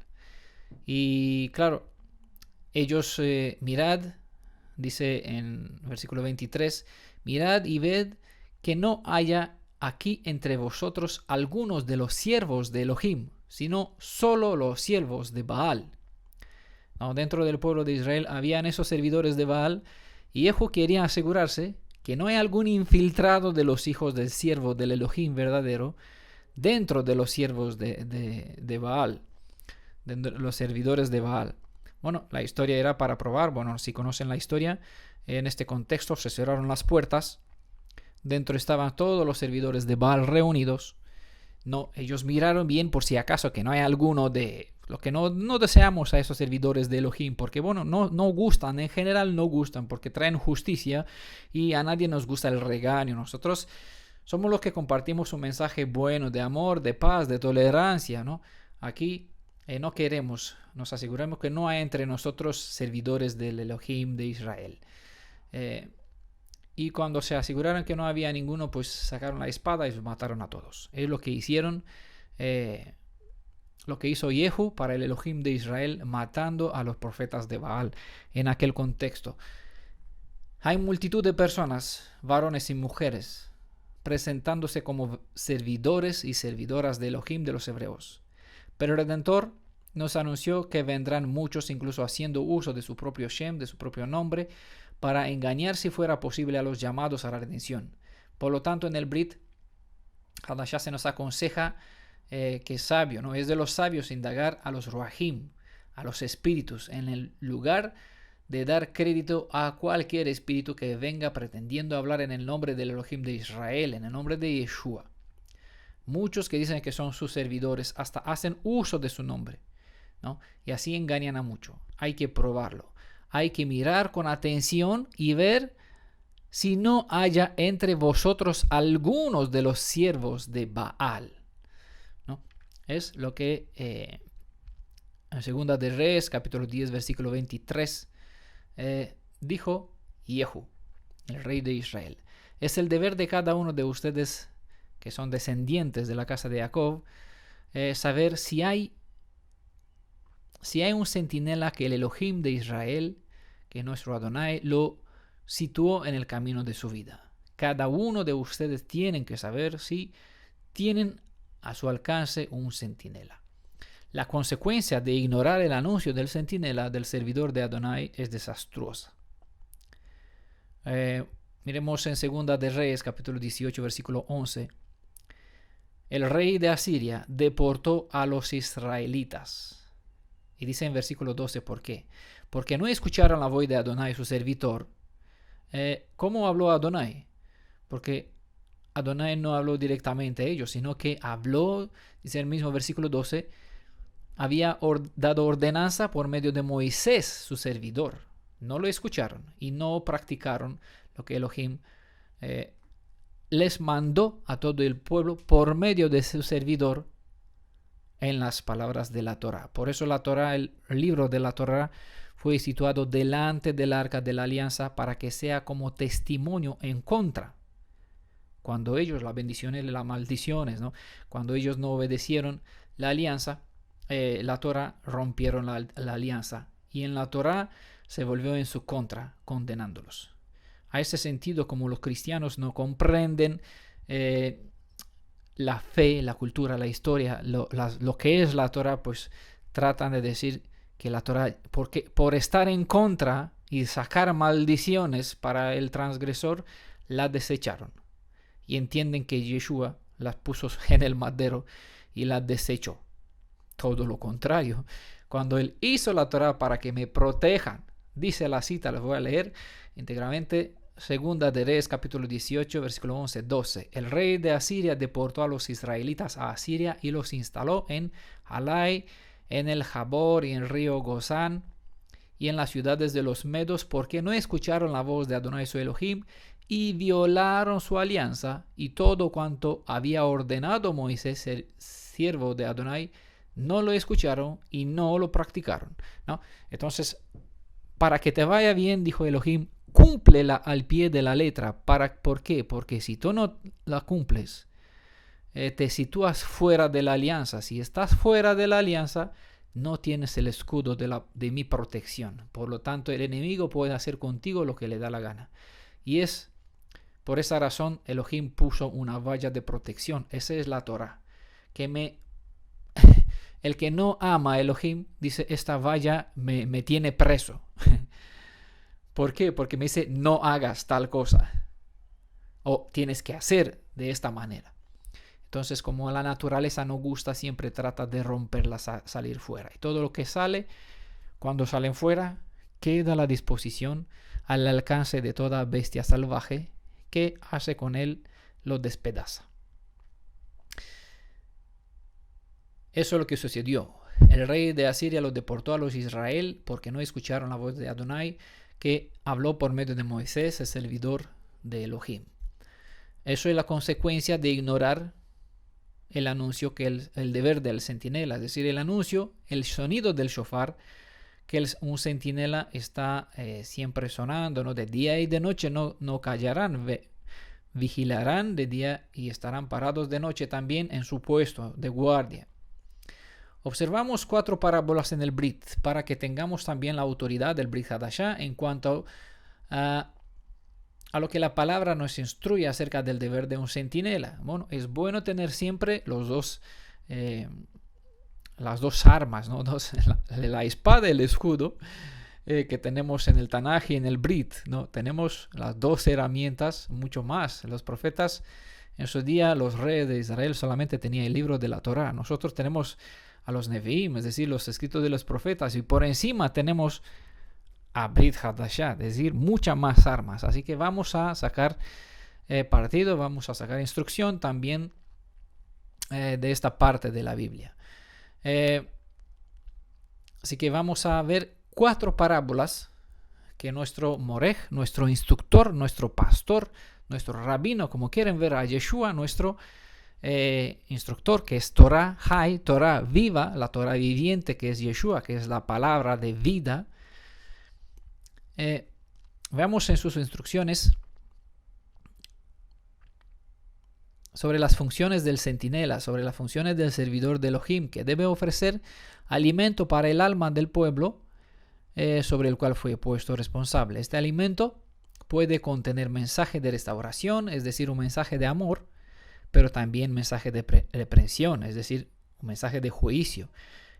Y claro, ellos, mirad, dice en versículo 23, mirad y ved que no haya aquí entre vosotros algunos de los siervos de Elohim, sino solo los siervos de Baal. No, dentro del pueblo de Israel habían esos servidores de Baal, y Jehu quería asegurarse que no hay algún infiltrado de los hijos del siervo del Elohim verdadero dentro de los siervos de Baal, de los servidores de Baal. Bueno, la historia era para probar. Si conocen la historia, en este contexto se cerraron las puertas. Dentro estaban todos los servidores de Baal reunidos. No, ellos miraron bien por si acaso que no hay alguno de lo que no deseamos a esos servidores de Elohim, porque no gustan, en general no gustan, porque traen justicia y a nadie nos gusta el regaño. Nosotros somos los que compartimos un mensaje bueno de amor, de paz, de tolerancia, ¿no? Aquí no queremos, nos aseguramos que no hay entre nosotros servidores del Elohim de Israel. Y cuando se aseguraron que no había ninguno, pues sacaron la espada y mataron a todos. Es lo que hicieron, lo que hizo Yehu para el Elohim de Israel, matando a los profetas de Baal en aquel contexto. Hay multitud de personas, varones y mujeres, presentándose como servidores y servidoras de Elohim de los hebreos. Pero el Redentor nos anunció que vendrán muchos, incluso haciendo uso de su propio Shem, de su propio nombre, para engañar si fuera posible a los llamados a la redención. Por lo tanto, en el Brit Hadashah se nos aconseja que es sabio, ¿no? Es de los sabios indagar a los Ruahim, a los espíritus, en el lugar de dar crédito a cualquier espíritu que venga pretendiendo hablar en el nombre del Elohim de Israel, en el nombre de Yeshua. Muchos que dicen que son sus servidores hasta hacen uso de su nombre, ¿no? Y así engañan a muchos. Hay que probarlo. Hay que mirar con atención y ver si no haya entre vosotros algunos de los siervos de Baal, ¿no? Es lo que en Segunda de Reyes, capítulo 10, versículo 23, dijo Yehu, el rey de Israel. Es el deber de cada uno de ustedes que son descendientes de la casa de Jacob, saber si hay un centinela que el Elohim de Israel, que nuestro Adonai, lo situó en el camino de su vida. Cada uno de ustedes tienen que saber si tienen a su alcance un centinela. La consecuencia de ignorar el anuncio del centinela del servidor de Adonai es desastrosa. Miremos en Segunda de Reyes, capítulo 18, versículo 11. El rey de Asiria deportó a los israelitas. Y dice en versículo 12, ¿por qué? Porque no escucharon la voz de Adonai, su servitor. ¿Cómo habló Adonai? Porque Adonai no habló directamente a ellos, sino que habló, dice el mismo versículo 12, había dado ordenanza por medio de Moisés, su servidor. No lo escucharon y no practicaron lo que Elohim les mandó a todo el pueblo por medio de su servidor en las palabras de la Torá. Por eso la Torá, el libro de la Torá, fue situado delante del arca de la alianza para que sea como testimonio en contra. Cuando ellos, las bendiciones y las maldiciones, ¿no? Cuando ellos no obedecieron la alianza, la Torá rompieron la alianza y en la Torá se volvió en su contra, condenándolos. A ese sentido, como los cristianos no comprenden la fe, la cultura, la historia, lo que es la Torá, pues tratan de decir que la Torá, porque por estar en contra y sacar maldiciones para el transgresor, la desecharon. Y entienden que Yeshua las puso en el madero y las desechó. Todo lo contrario. Cuando él hizo la Torá para que me protejan, dice la cita, les voy a leer íntegramente. Segunda de Reyes, capítulo 18, versículo 11, 12. El rey de Asiria deportó a los israelitas a Asiria y los instaló en Halai, en el Jabor y en el río Gozán y en las ciudades de los Medos, porque no escucharon la voz de Adonai su Elohim y violaron su alianza y todo cuanto había ordenado Moisés, el siervo de Adonai, no lo escucharon y no lo practicaron, ¿no? Entonces, para que te vaya bien, dijo Elohim, cúmplela al pie de la letra. ¿Por qué? Porque si tú no la cumples, te sitúas fuera de la alianza. Si estás fuera de la alianza, no tienes el escudo de mi protección. Por lo tanto, el enemigo puede hacer contigo lo que le da la gana. Y es por esa razón Elohim puso una valla de protección. Esa es la Torah. El que no ama a Elohim dice, esta valla me tiene preso. ¿Por qué? Porque me dice, no hagas tal cosa. O tienes que hacer de esta manera. Entonces, como la naturaleza no gusta, siempre trata de romperla, salir fuera. Y todo lo que sale, cuando salen fuera, queda a la disposición, al alcance de toda bestia salvaje que hace con él, lo despedaza. Eso es lo que sucedió. El rey de Asiria los deportó a los Israel porque no escucharon la voz de Adonai, que habló por medio de Moisés, el servidor de Elohim. Eso es la consecuencia de ignorar el anuncio, que el deber del centinela, es decir, el anuncio, el sonido del shofar, que un centinela está siempre sonando, ¿no? De día y de noche no callarán, vigilarán de día y estarán parados de noche también en su puesto de guardia. Observamos 4 parábolas en el Brit para que tengamos también la autoridad del Brit Hadashah en cuanto a a lo que la palabra nos instruye acerca del deber de un centinela. Bueno, es bueno tener siempre las dos armas, ¿no? La espada y el escudo que tenemos en el Tanaj y en el Brit, ¿no? Tenemos las dos herramientas, mucho más. Los profetas en su día, los reyes de Israel solamente tenían el libro de la Torá. Nosotros tenemos a los Nevi'im, es decir, los escritos de los profetas, y por encima tenemos a Brit Hadashah, es decir, muchas más armas. Así que vamos a sacar partido, vamos a sacar instrucción también de esta parte de la Biblia. Así que vamos a ver 4 parábolas que nuestro Morej, nuestro instructor, nuestro pastor, nuestro rabino, como quieren ver a Yeshua, nuestro instructor, que es Torah Hay, Torah viva, la Torah viviente, que es Yeshua, que es la palabra de vida. Veamos en sus instrucciones sobre las funciones del centinela, sobre las funciones del servidor de Elohim, que debe ofrecer alimento para el alma del pueblo sobre el cual fue puesto responsable. Este alimento puede contener mensaje de restauración, es decir, un mensaje de amor, pero también mensaje de reprensión, es decir, un mensaje de juicio.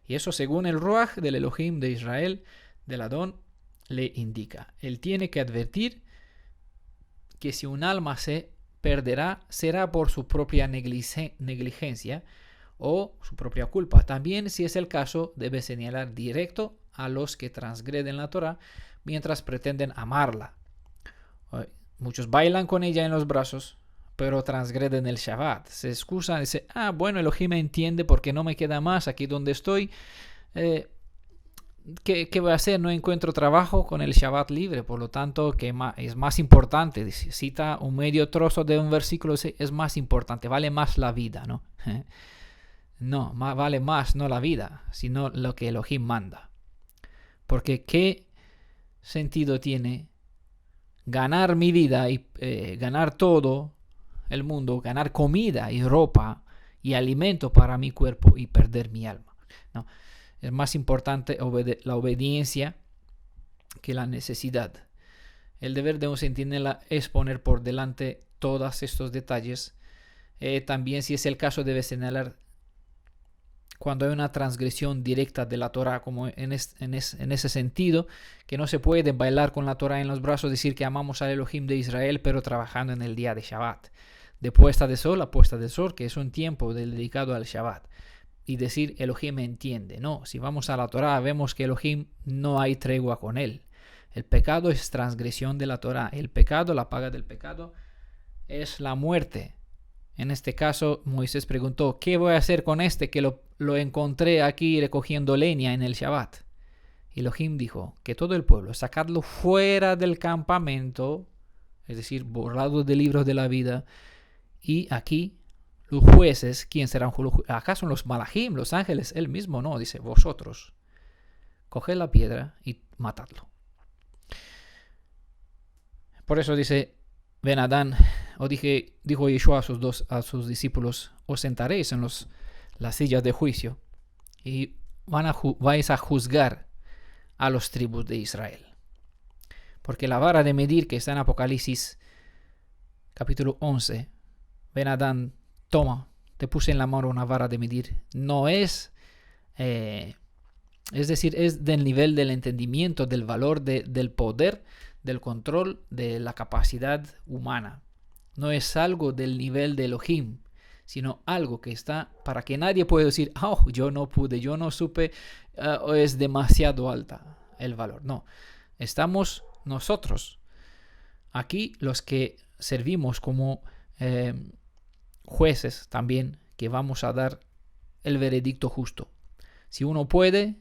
Y eso según el Ruach del Elohim de Israel, del Adón, le indica. Él tiene que advertir que si un alma se perderá, será por su propia negligencia o su propia culpa. También, si es el caso, debe señalar directo a los que transgreden la Torah mientras pretenden amarla. Muchos bailan con ella en los brazos, pero transgreden el Shabbat. Se excusan y dicen, bueno, Elohim me entiende porque no me queda más aquí donde estoy. ¿Qué voy a hacer? No encuentro trabajo con el Shabbat libre, por lo tanto, que es más importante. Cita un medio trozo de un versículo, es más importante, vale más la vida, ¿no? No, vale más no la vida, sino lo que Elohim manda. Porque ¿qué sentido tiene ganar mi vida y ganar todo el mundo, ganar comida y ropa y alimento para mi cuerpo y perder mi alma? No. Es más importante la obediencia que la necesidad. El deber de un centinela es poner por delante todos estos detalles. También, si es el caso, debe señalar cuando hay una transgresión directa de la Torah, como en ese sentido, que no se puede bailar con la Torah en los brazos, decir que amamos al Elohim de Israel, pero trabajando en el día de Shabbat. De puesta de sol a puesta de sol, que es un tiempo dedicado al Shabbat. Y decir Elohim me entiende. No, si vamos a la Torah vemos que Elohim no hay tregua con él. El pecado es transgresión de la Torah. El pecado, la paga del pecado, es la muerte. En este caso, Moisés preguntó, ¿qué voy a hacer con este que lo encontré aquí recogiendo leña en el Shabbat? Y Elohim dijo, que todo el pueblo, sacadlo fuera del campamento, es decir, borrado del libro de la vida, y aquí los jueces, ¿quién serán? ¿Acaso los malajim, los ángeles? Él mismo no, dice, vosotros, coged la piedra y matadlo. Por eso dice, Ben Adán, dijo Yeshua a sus discípulos, os sentaréis en las sillas de juicio y vais a juzgar a los tribus de Israel. Porque la vara de medir que está en Apocalipsis capítulo 11, Ben Adán, toma, te puse en la mano una vara de medir. No es decir, es del nivel del entendimiento, del valor, del poder, del control, de la capacidad humana. No es algo del nivel de Elohim, sino algo que está para que nadie pueda decir, yo no pude, yo no supe, es demasiado alta el valor. No, estamos nosotros aquí los que servimos como jueces también, que vamos a dar el veredicto justo. Si uno puede,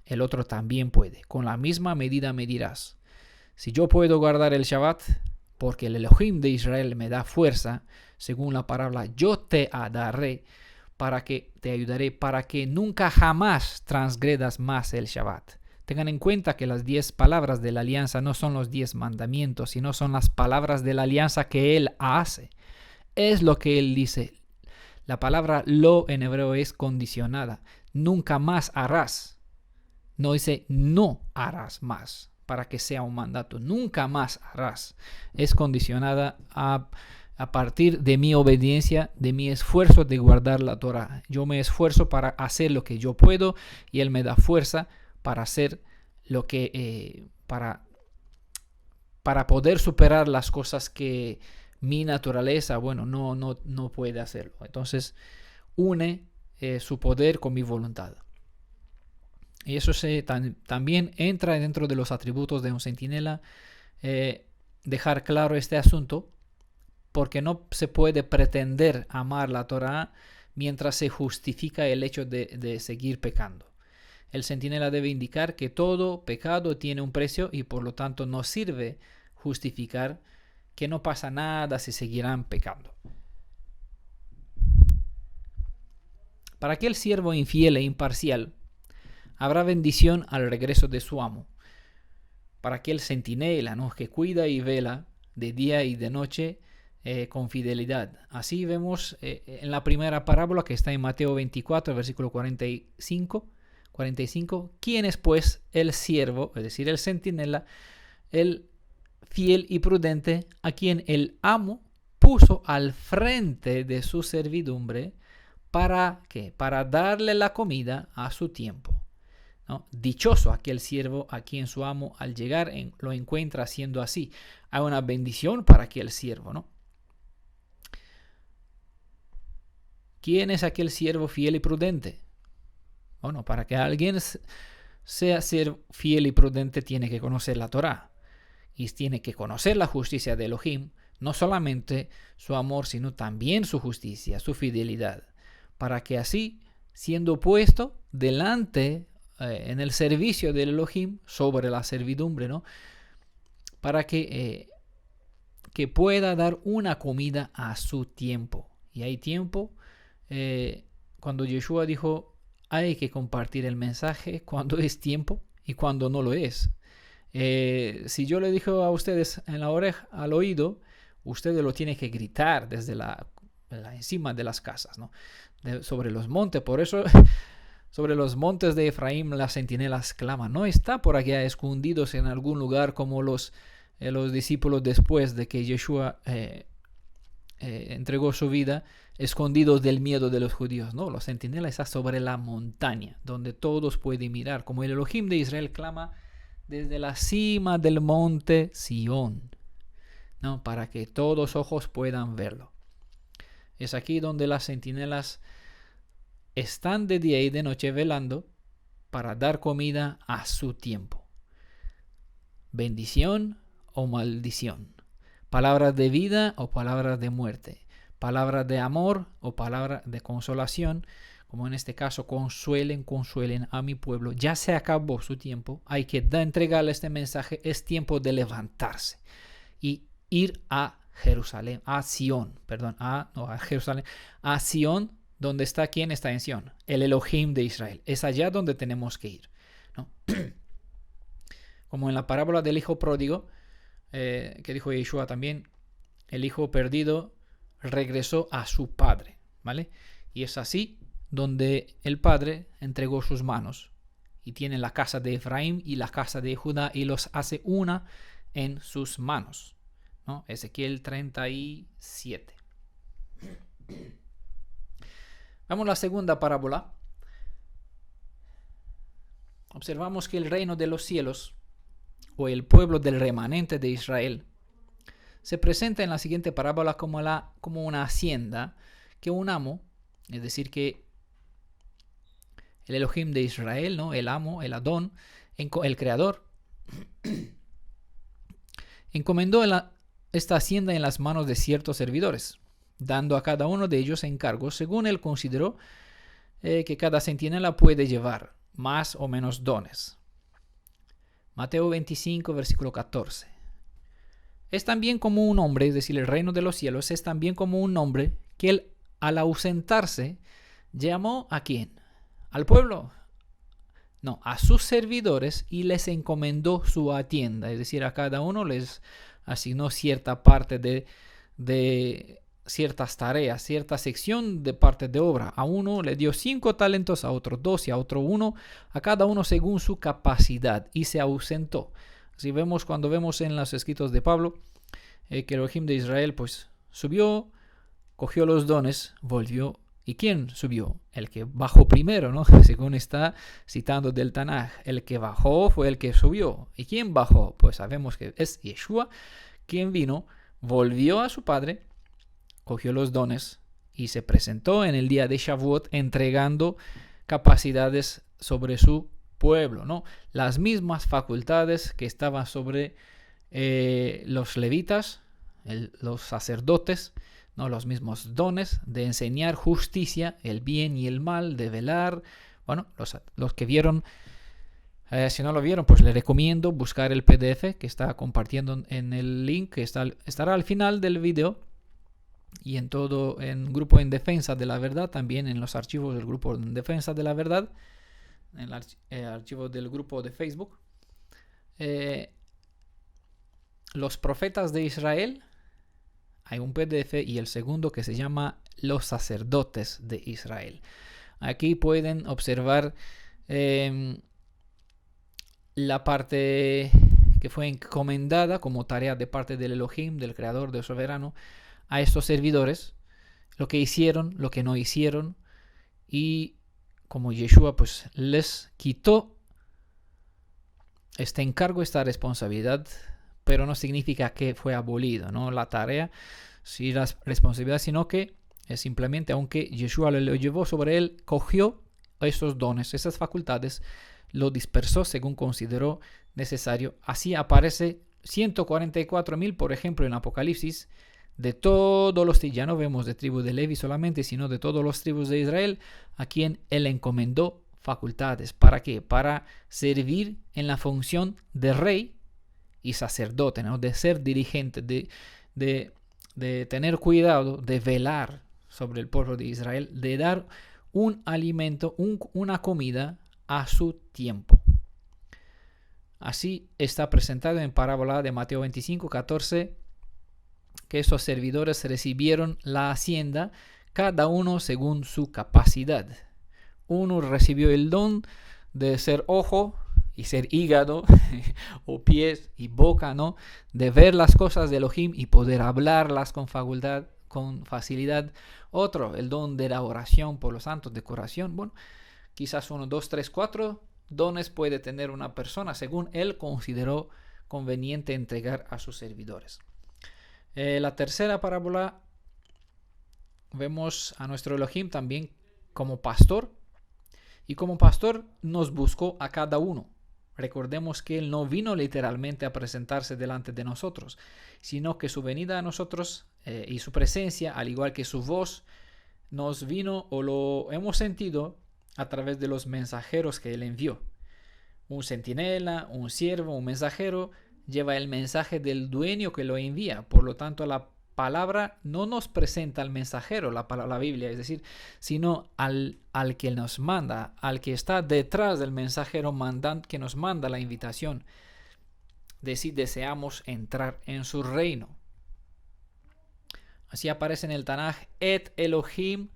el otro también puede. Con la misma medida medirás. Si yo puedo guardar el Shabbat, porque el Elohim de Israel me da fuerza, según la palabra, yo te daré, te ayudaré, para que nunca jamás transgredas más el Shabbat. Tengan en cuenta que las 10 palabras de la alianza no son los 10 mandamientos, sino son las palabras de la alianza que Él hace. Es lo que Él dice. La palabra lo en hebreo es condicionada. Nunca más harás. No dice no harás más. para que sea un mandato. Nunca más harás. Es condicionada a partir de mi obediencia, de mi esfuerzo de guardar la Torah. Yo me esfuerzo para hacer lo que yo puedo y Él me da fuerza para hacer lo que para poder superar las cosas que mi naturaleza, no puede hacerlo. Entonces, une su poder con mi voluntad. Y eso también entra dentro de los atributos de un centinela, dejar claro este asunto, porque no se puede pretender amar la Torah mientras se justifica el hecho de seguir pecando. El centinela debe indicar que todo pecado tiene un precio y por lo tanto no sirve justificar que no pasa nada si seguirán pecando. Para aquel siervo infiel e imparcial, habrá bendición al regreso de su amo. Para aquel centinela, ¿no?, que cuida y vela de día y de noche con fidelidad. Así vemos en la primera parábola que está en Mateo 24, versículo 45. ¿Quién es pues el siervo, es decir, el centinela, el fiel y prudente, a quien el amo puso al frente de su servidumbre? ¿Para qué? Para darle la comida a su tiempo, ¿no? Dichoso aquel siervo a quien su amo al llegar lo encuentra haciendo así. Hay una bendición para aquel siervo, ¿no? ¿Quién es aquel siervo fiel y prudente? Bueno, para que alguien sea ser fiel y prudente tiene que conocer la Torá y tiene que conocer la justicia de Elohim, no solamente su amor, sino también su justicia, su fidelidad, para que así, siendo puesto delante en el servicio del Elohim sobre la servidumbre, ¿no?, para que pueda dar una comida a su tiempo. Y hay tiempo, cuando Yeshua dijo, hay que compartir el mensaje cuando es tiempo y cuando no lo es. Si yo le dije a ustedes en la oreja, al oído, ustedes lo tienen que gritar desde la encima de las casas, ¿no?, sobre los montes. Por eso sobre los montes de Efraín las centinelas claman. No está por aquí escondidos en algún lugar como los discípulos después de que Yeshua entregó su vida, escondidos del miedo de los judíos. No, los centinelas están sobre la montaña, donde todos pueden mirar, como el Elohim de Israel clama desde la cima del monte Sión, ¿no?, para que todos ojos puedan verlo. Es aquí donde las centinelas están de día y de noche velando para dar comida a su tiempo. Bendición o maldición. Palabras de vida o palabras de muerte. Palabras de amor o palabras de consolación. Como en este caso, consuelen a mi pueblo. Ya se acabó su tiempo. Hay que entregarle este mensaje. Es tiempo de levantarse y ir a Jerusalén, a Sión, a Sión, donde está quien está en Sión, el Elohim de Israel. Es allá donde tenemos que ir, ¿no? Como en la parábola del hijo pródigo, que dijo Yeshua también, el hijo perdido regresó a su padre, ¿vale? Y es así donde el padre entregó sus manos y tiene la casa de Efraín y la casa de Judá y los hace una en sus manos, ¿no? Ezequiel 37. Vamos a la segunda parábola. Observamos que el reino de los cielos, o el pueblo del remanente de Israel, se presenta en la siguiente parábola como una hacienda que un amo, es decir, que el Elohim de Israel, ¿no?, el amo, el Adón, el creador, encomendó esta hacienda en las manos de ciertos servidores, dando a cada uno de ellos encargos según él consideró que cada centinela puede llevar, más o menos dones. Mateo 25, versículo 14. Es también como un hombre, es decir, el reino de los cielos, es también como un hombre que él, al ausentarse, llamó ¿a quién? ¿Al pueblo? No, a sus servidores y les encomendó su hacienda, es decir, a cada uno les asignó cierta parte de ciertas tareas, cierta sección de parte de obra. A uno le dio 5 talentos, a otro 2 y a otro 1, a cada uno según su capacidad, y se ausentó. Si vemos, cuando vemos en los escritos de Pablo, que Elohim de Israel pues subió, cogió los dones, volvió. ¿Y quién subió? El que bajó primero, ¿no? Según está citando del Tanaj. El que bajó fue el que subió. ¿Y quién bajó? Pues sabemos que es Yeshua, quien vino, volvió a su Padre, cogió los dones y se presentó en el día de Shavuot entregando capacidades sobre su pueblo, ¿no? Las mismas facultades que estaban sobre los levitas, los sacerdotes, ¿no? Los mismos dones de enseñar justicia, el bien y el mal, de velar. Bueno, los que vieron, si no lo vieron, pues les recomiendo buscar el PDF que está compartiendo en el link que estará al final del video, y en grupo en defensa de la verdad, también en los archivos del grupo en defensa de la verdad, en el archivo del grupo de Facebook. Los profetas de Israel, hay un PDF, y el segundo que se llama Los sacerdotes de Israel. Aquí pueden observar la parte que fue encomendada como tarea de parte del Elohim, del Creador, del Soberano, a estos servidores, lo que hicieron, lo que no hicieron, y como Yeshua pues les quitó este encargo, esta responsabilidad, pero no significa que fue abolido, ¿no? La tarea, sí, la responsabilidad, sino que simplemente, aunque Yeshua lo llevó sobre él, cogió esos dones, esas facultades, lo dispersó según consideró necesario. Así aparece 144.000, por ejemplo, en Apocalipsis, de todos los, ya no vemos de tribu de Levi solamente, sino de todos los tribus de Israel, a quien él encomendó facultades. ¿Para qué? Para servir en la función de rey y sacerdote, ¿no? De ser dirigente, de tener cuidado, de velar sobre el pueblo de Israel, de dar un alimento, una comida a su tiempo. Así está presentado en parábola de Mateo 25:14, que esos servidores recibieron la hacienda, cada uno según su capacidad. Uno recibió el don de ser ojo y ser hígado, o pies y boca, ¿no? De ver las cosas de Elohim y poder hablarlas con facilidad. Otro, el don de la oración por los santos, de curación. Bueno, quizás 1, 2, 3, 4 dones puede tener una persona según él consideró conveniente entregar a sus servidores. La tercera parábola, vemos a nuestro Elohim también como pastor, y como pastor nos buscó a cada uno. Recordemos que él no vino literalmente a presentarse delante de nosotros, sino que su venida a nosotros y su presencia, al igual que su voz, nos vino o lo hemos sentido a través de los mensajeros que él envió. Un centinela, un siervo, un mensajero lleva el mensaje del dueño que lo envía. Por lo tanto, la palabra no nos presenta al mensajero, la Biblia, es decir, sino al que nos manda, al que está detrás del mensajero que nos manda la invitación de si deseamos entrar en su reino. Así aparece en el Tanaj, Et Elohim,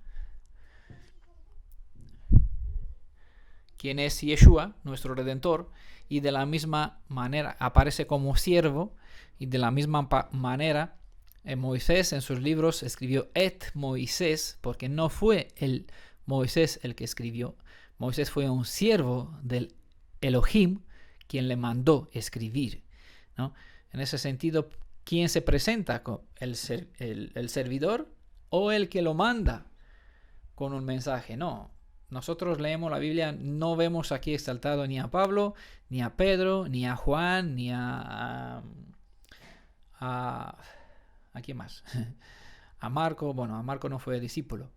quien es Yeshua, nuestro Redentor, y de la misma manera aparece como siervo, y de la misma manera Moisés en sus libros escribió Et Moisés, porque no fue el Moisés el que escribió. Moisés fue un siervo del Elohim quien le mandó escribir, ¿no? En ese sentido, ¿quién se presenta? ¿El servidor o el que lo manda con un mensaje? No. Nosotros leemos la Biblia, no vemos aquí exaltado ni a Pablo, ni a Pedro, ni a Juan, ni ¿a quién más? A Marco. Bueno, a Marco no fue discípulo.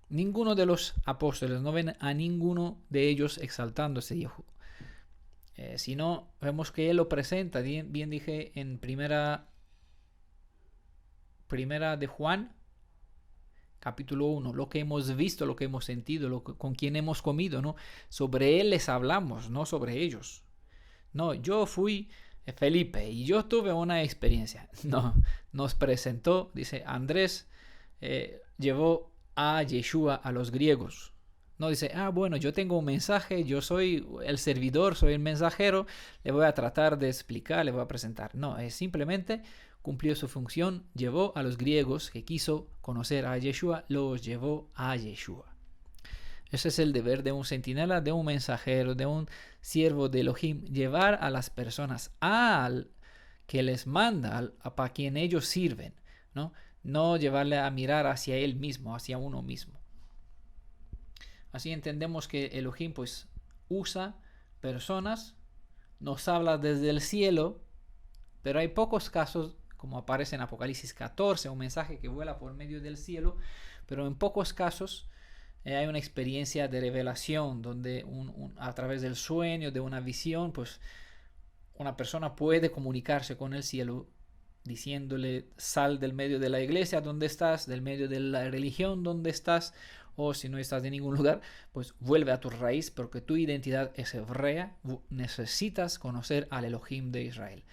Ninguno de los apóstoles, no ven a ninguno de ellos exaltándose, sino vemos que él lo presenta, bien dije, en primera de Juan, capítulo 1, lo que hemos visto, lo que hemos sentido, con quien hemos comido, ¿no? Sobre él les hablamos, no sobre ellos. No, yo fui Felipe y yo tuve una experiencia. No, nos presentó, dice Andrés, llevó a Yeshua a los griegos. No dice, bueno, yo tengo un mensaje, yo soy el servidor, soy el mensajero, le voy a tratar de explicar, le voy a presentar. No, es simplemente cumplió su función, llevó a los griegos que quiso conocer a Yeshua, los llevó a Yeshua. Ese es el deber de un centinela, de un mensajero, de un siervo de Elohim, llevar a las personas al que les manda, para quien ellos sirven, ¿no? No llevarle a mirar hacia él mismo, hacia uno mismo. Así entendemos que Elohim pues usa personas, nos habla desde el cielo, pero hay pocos casos, como aparece en Apocalipsis 14, un mensaje que vuela por medio del cielo, pero en pocos casos hay una experiencia de revelación donde a través del sueño, de una visión, pues una persona puede comunicarse con el cielo diciéndole: sal del medio de la iglesia donde estás, del medio de la religión donde estás, o si no estás en ningún lugar, pues vuelve a tu raíz, porque tu identidad es hebrea, necesitas conocer al Elohim de Israel.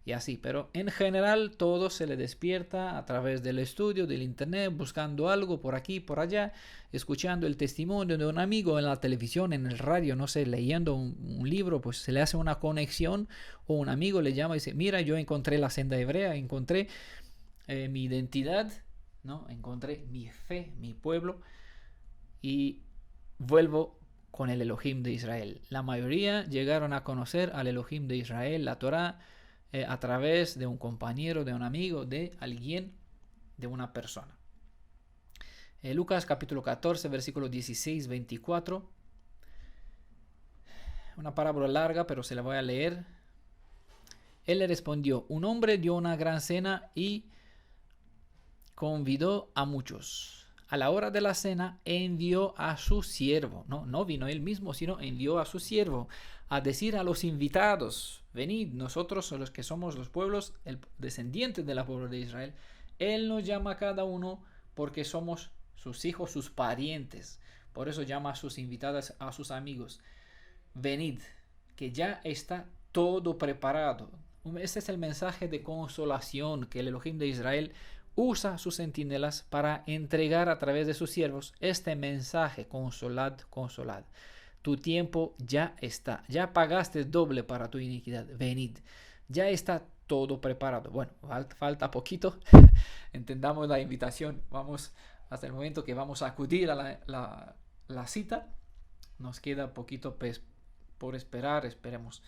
Y así, pero en general todo se le despierta a través del estudio, del internet, buscando algo por aquí, por allá, escuchando el testimonio de un amigo en la televisión, en el radio, no sé, leyendo un libro, pues se le hace una conexión, o un amigo le llama y dice: mira, yo encontré la senda hebrea, encontré mi identidad, ¿no? Encontré mi fe, mi pueblo, y vuelvo con el Elohim de Israel. La mayoría llegaron a conocer al Elohim de Israel, la Torá, a través de un compañero, de un amigo, de alguien, de una persona. Lucas capítulo 14, versículo 16-24. Una parábola larga, pero se la voy a leer. Él le respondió: un hombre dio una gran cena y convidó a muchos. A la hora de la cena envió a su siervo, no vino él mismo, sino envió a su siervo a decir a los invitados: venid, nosotros los que somos los pueblos, el descendiente de la pueblo de Israel. Él nos llama a cada uno porque somos sus hijos, sus parientes. Por eso llama a sus invitados, a sus amigos: venid, que ya está todo preparado. Este es el mensaje de consolación que el Elohim de Israel usa a sus centinelas para entregar a través de sus siervos este mensaje: consolad, consolad. Tu tiempo ya está, ya pagaste doble para tu iniquidad, venid, ya está todo preparado. Bueno, falta poquito, entendamos la invitación, vamos hasta el momento que vamos a acudir a la cita, nos queda poquito por esperar, esperemos.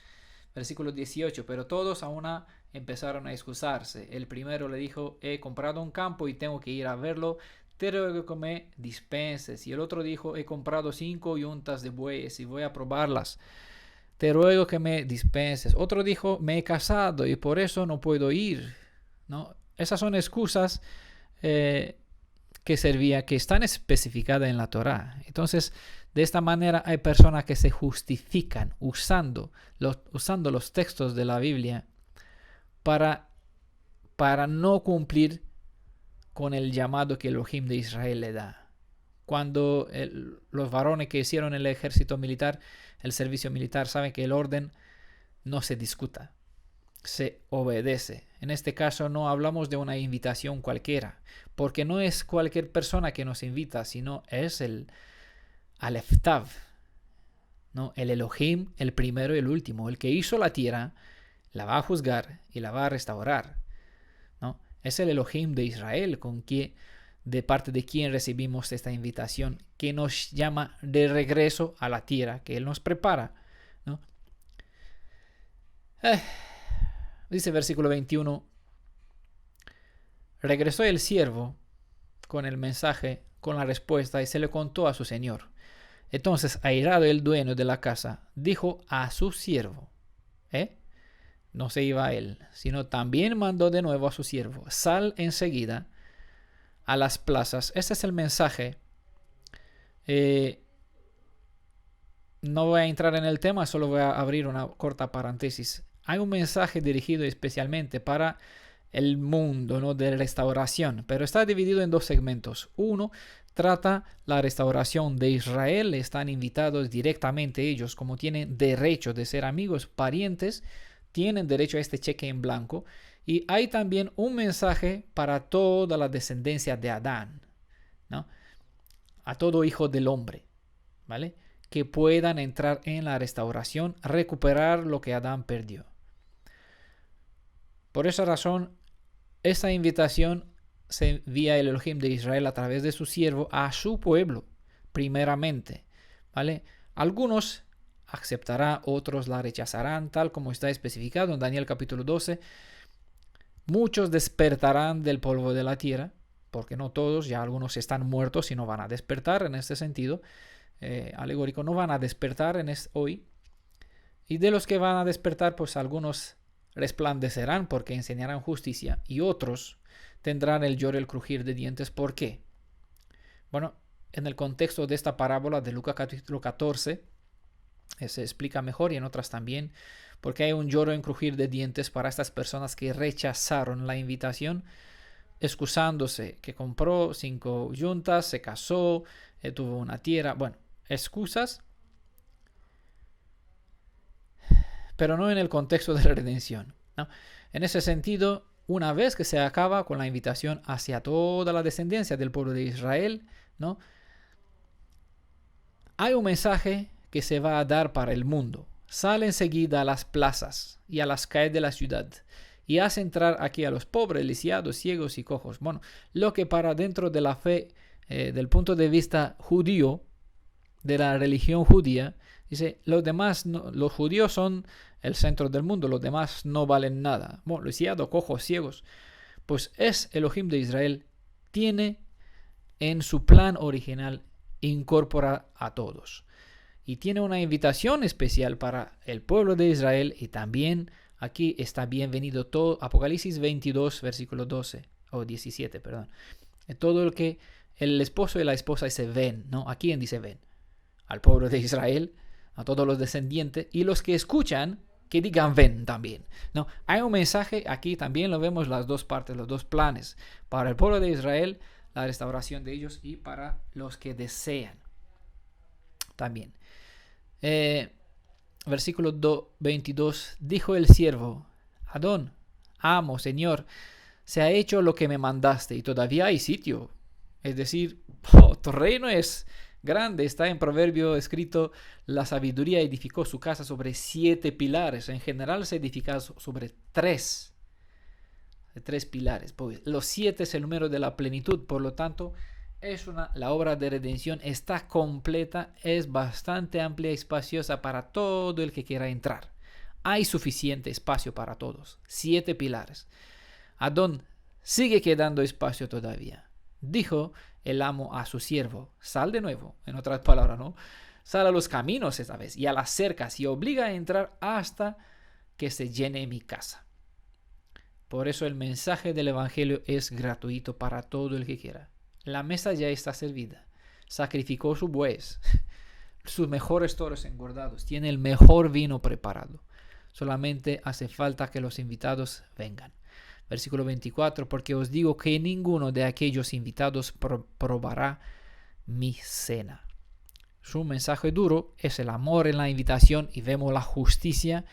Versículo 18, pero todos a una empezaron a excusarse. El primero le dijo: he comprado un campo y tengo que ir a verlo, te ruego que me dispenses. Y el otro dijo: he comprado 5 yuntas de bueyes y voy a probarlas, te ruego que me dispenses. Otro dijo: me he casado y por eso no puedo ir. ¿No? Esas son excusas que están especificadas en la Torá. Entonces, de esta manera hay personas que se justifican usando los textos de la Biblia para no cumplir con el llamado que Elohim de Israel le da. Cuando los varones que hicieron el ejército militar, el servicio militar, saben que el orden no se discuta, se obedece. En este caso no hablamos de una invitación cualquiera, porque no es cualquier persona que nos invita, sino es el Aleftav, ¿no? El Elohim, el primero y el último, el que hizo la tierra, la va a juzgar y la va a restaurar, ¿no? Es el Elohim de Israel de parte de quien recibimos esta invitación, que nos llama de regreso a la tierra, que Él nos prepara, ¿no? Dice versículo 21, regresó el siervo con el mensaje, con la respuesta, y se le contó a su señor. Entonces, airado el dueño de la casa, dijo a su siervo, no se iba a él, sino también mandó de nuevo a su siervo: sal enseguida a las plazas. Este es el mensaje. No voy a entrar en el tema, solo voy a abrir una corta paréntesis. Hay un mensaje dirigido especialmente para el mundo, ¿no?, de restauración, pero está dividido en 2 segmentos. Uno trata la restauración de Israel. Están invitados directamente ellos, como tienen derecho de ser amigos, parientes, tienen derecho a este cheque en blanco. Y hay también un mensaje para toda la descendencia de Adán, ¿no?, a todo hijo del hombre. ¿vale? Que puedan entrar en la restauración, recuperar lo que Adán perdió. Por esa razón, esta invitación se envía el Elohim de Israel a través de su siervo a su pueblo, primeramente, ¿vale? Algunos aceptarán, otros la rechazarán, tal como está especificado en Daniel capítulo 12. Muchos despertarán del polvo de la tierra, porque no todos, ya algunos están muertos y no van a despertar en este sentido alegórico, no van a despertar hoy. Y de los que van a despertar, pues algunos resplandecerán porque enseñarán justicia y otros tendrán el lloro y el crujir de dientes. ¿Por qué? Bueno, en el contexto de esta parábola de Lucas capítulo 14 se explica mejor, y en otras también, porque hay un lloro y un crujir de dientes para estas personas que rechazaron la invitación, excusándose que compró 5 yuntas, se casó, tuvo una tierra, bueno, excusas, pero no en el contexto de la redención, ¿no? En ese sentido, una vez que se acaba con la invitación hacia toda la descendencia del pueblo de Israel, ¿no?, hay un mensaje que se va a dar para el mundo. Sale enseguida a las plazas y a las calles de la ciudad y hace entrar aquí a los pobres, lisiados, ciegos y cojos. Bueno, lo que para dentro de la fe, del punto de vista judío, de la religión judía, dice, los demás, no, los judíos son el centro del mundo, los demás no valen nada. Bueno, lisiados, cojos, ciegos, pues es Elohim de Israel, tiene en su plan original incorpora a todos. Y tiene una invitación especial para el pueblo de Israel, y también aquí está bienvenido todo. Apocalipsis 22, versículo 12 o 17, perdón. Todo el que el esposo y la esposa se ven, ¿no? ¿A quién dice ven? Al pueblo de Israel, a todos los descendientes, y los que escuchan, que digan ven también, ¿no? Hay un mensaje aquí, también lo vemos las dos partes, los dos planes, para el pueblo de Israel, la restauración de ellos, y para los que desean también. Versículo 22, dijo el siervo, Adón, amo, Señor, se ha hecho lo que me mandaste y todavía hay sitio. Es decir, tu reino es grande. Está en proverbio escrito, la sabiduría edificó su casa sobre 7 pilares. En general se edifica sobre 3 pilares. Pues los 7 es el número de la plenitud, por lo tanto, la obra de redención está completa, es bastante amplia y espaciosa para todo el que quiera entrar. Hay suficiente espacio para todos. 7 pilares. Adón, sigue quedando espacio todavía. Dijo el amo a su siervo, sal de nuevo, en otras palabras, ¿no? Sal a los caminos esta vez y a las cercas y obliga a entrar hasta que se llene mi casa. Por eso el mensaje del evangelio es gratuito para todo el que quiera. La mesa ya está servida. Sacrificó su bueyes, sus mejores toros engordados. Tiene el mejor vino preparado. Solamente hace falta que los invitados vengan. Versículo 24, porque os digo que ninguno de aquellos invitados probará mi cena. Su mensaje duro es el amor en la invitación, y vemos la justicia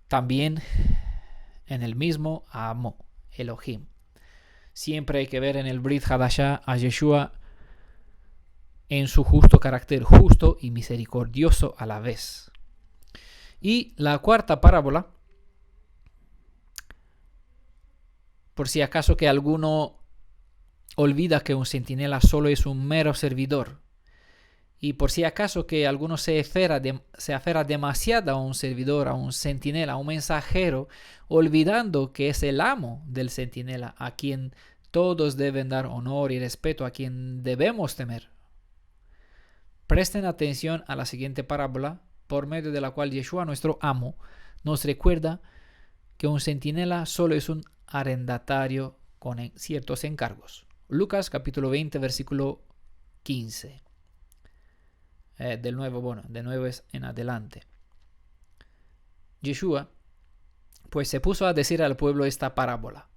también en el mismo amo, Elohim. Siempre hay que ver en el Brit Hadashah a Yeshua en su justo carácter, justo y misericordioso a la vez. Y la cuarta parábola, por si acaso que alguno olvida que un centinela solo es un mero servidor, y por si acaso que alguno se aferra demasiado a un servidor, a un centinela, a un mensajero, olvidando que es el amo del centinela, a quien todos deben dar honor y respeto, a quien debemos temer. Presten atención a la siguiente parábola, por medio de la cual Yeshua, nuestro amo, nos recuerda que un centinela solo es un arrendatario con ciertos encargos. Lucas capítulo 20, versículo 15. De nuevo es en adelante. Yeshua, pues, se puso a decir al pueblo esta parábola.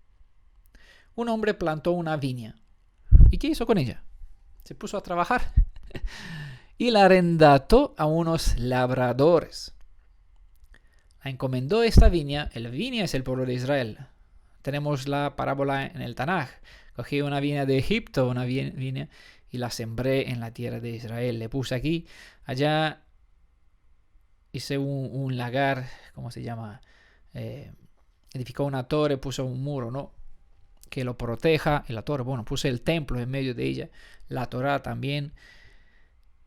Un hombre plantó una viña. ¿Y qué hizo con ella? Se puso a trabajar. Y la arrendató a unos labradores. La encomendó esta viña. La viña es el pueblo de Israel. Tenemos la parábola en el Tanaj. Cogió una viña de Egipto, una viña, y la sembré en la tierra de Israel. Le puse aquí, allá hice un lagar, ¿cómo se llama? Edificó una torre, puso un muro, ¿no? Que lo proteja. En la torre, bueno, puse el templo en medio de ella, la Torá también.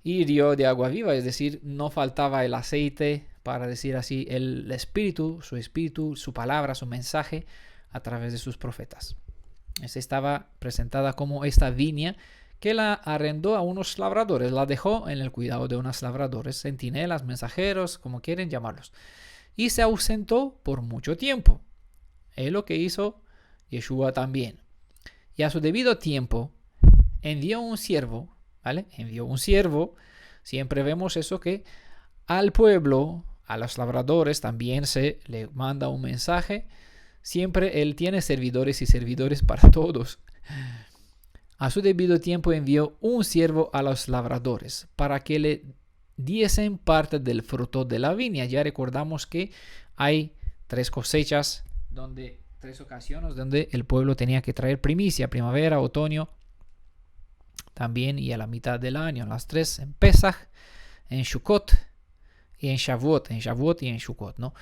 Y dio de agua viva, es decir, no faltaba el aceite, para decir así, el espíritu, su palabra, su mensaje a través de sus profetas. Esta estaba presentada como esta viña que la arrendó a unos labradores, la dejó en el cuidado de unos labradores, centinelas, mensajeros, como quieren llamarlos, y se ausentó por mucho tiempo. Es lo que hizo Yeshua también. Y a su debido tiempo envió un siervo, ¿vale? Envió un siervo. Siempre vemos eso, que al pueblo, a los labradores también se le manda un mensaje. Siempre él tiene servidores y servidores para todos. A su debido tiempo envió un siervo a los labradores para que le diesen parte del fruto de la viña. Ya recordamos que hay 3 cosechas, 3 ocasiones donde el pueblo tenía que traer primicia: primavera, otoño, también, y a la mitad del año. Las 3 en Pesach, en Sukkot y en Shavuot. En Shavuot y en Sukkot, ¿no?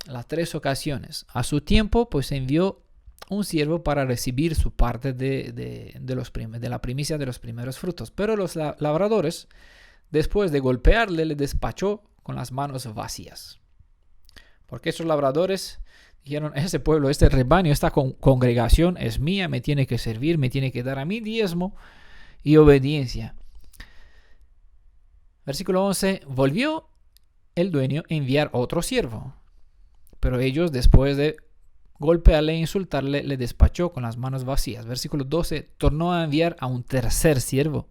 Las 3 ocasiones. A su tiempo, pues envió un siervo para recibir su parte de la primicia de los primeros frutos. Pero los labradores, después de golpearle, le despachó con las manos vacías. Porque esos labradores dijeron: ese pueblo, este rebaño, esta congregación es mía, me tiene que servir, me tiene que dar a mí diezmo y obediencia. Versículo 11. Volvió el dueño a enviar otro siervo, pero ellos, después de golpearle e insultarle, le despachó con las manos vacías. Versículo 12. Tornó a enviar a un tercer siervo,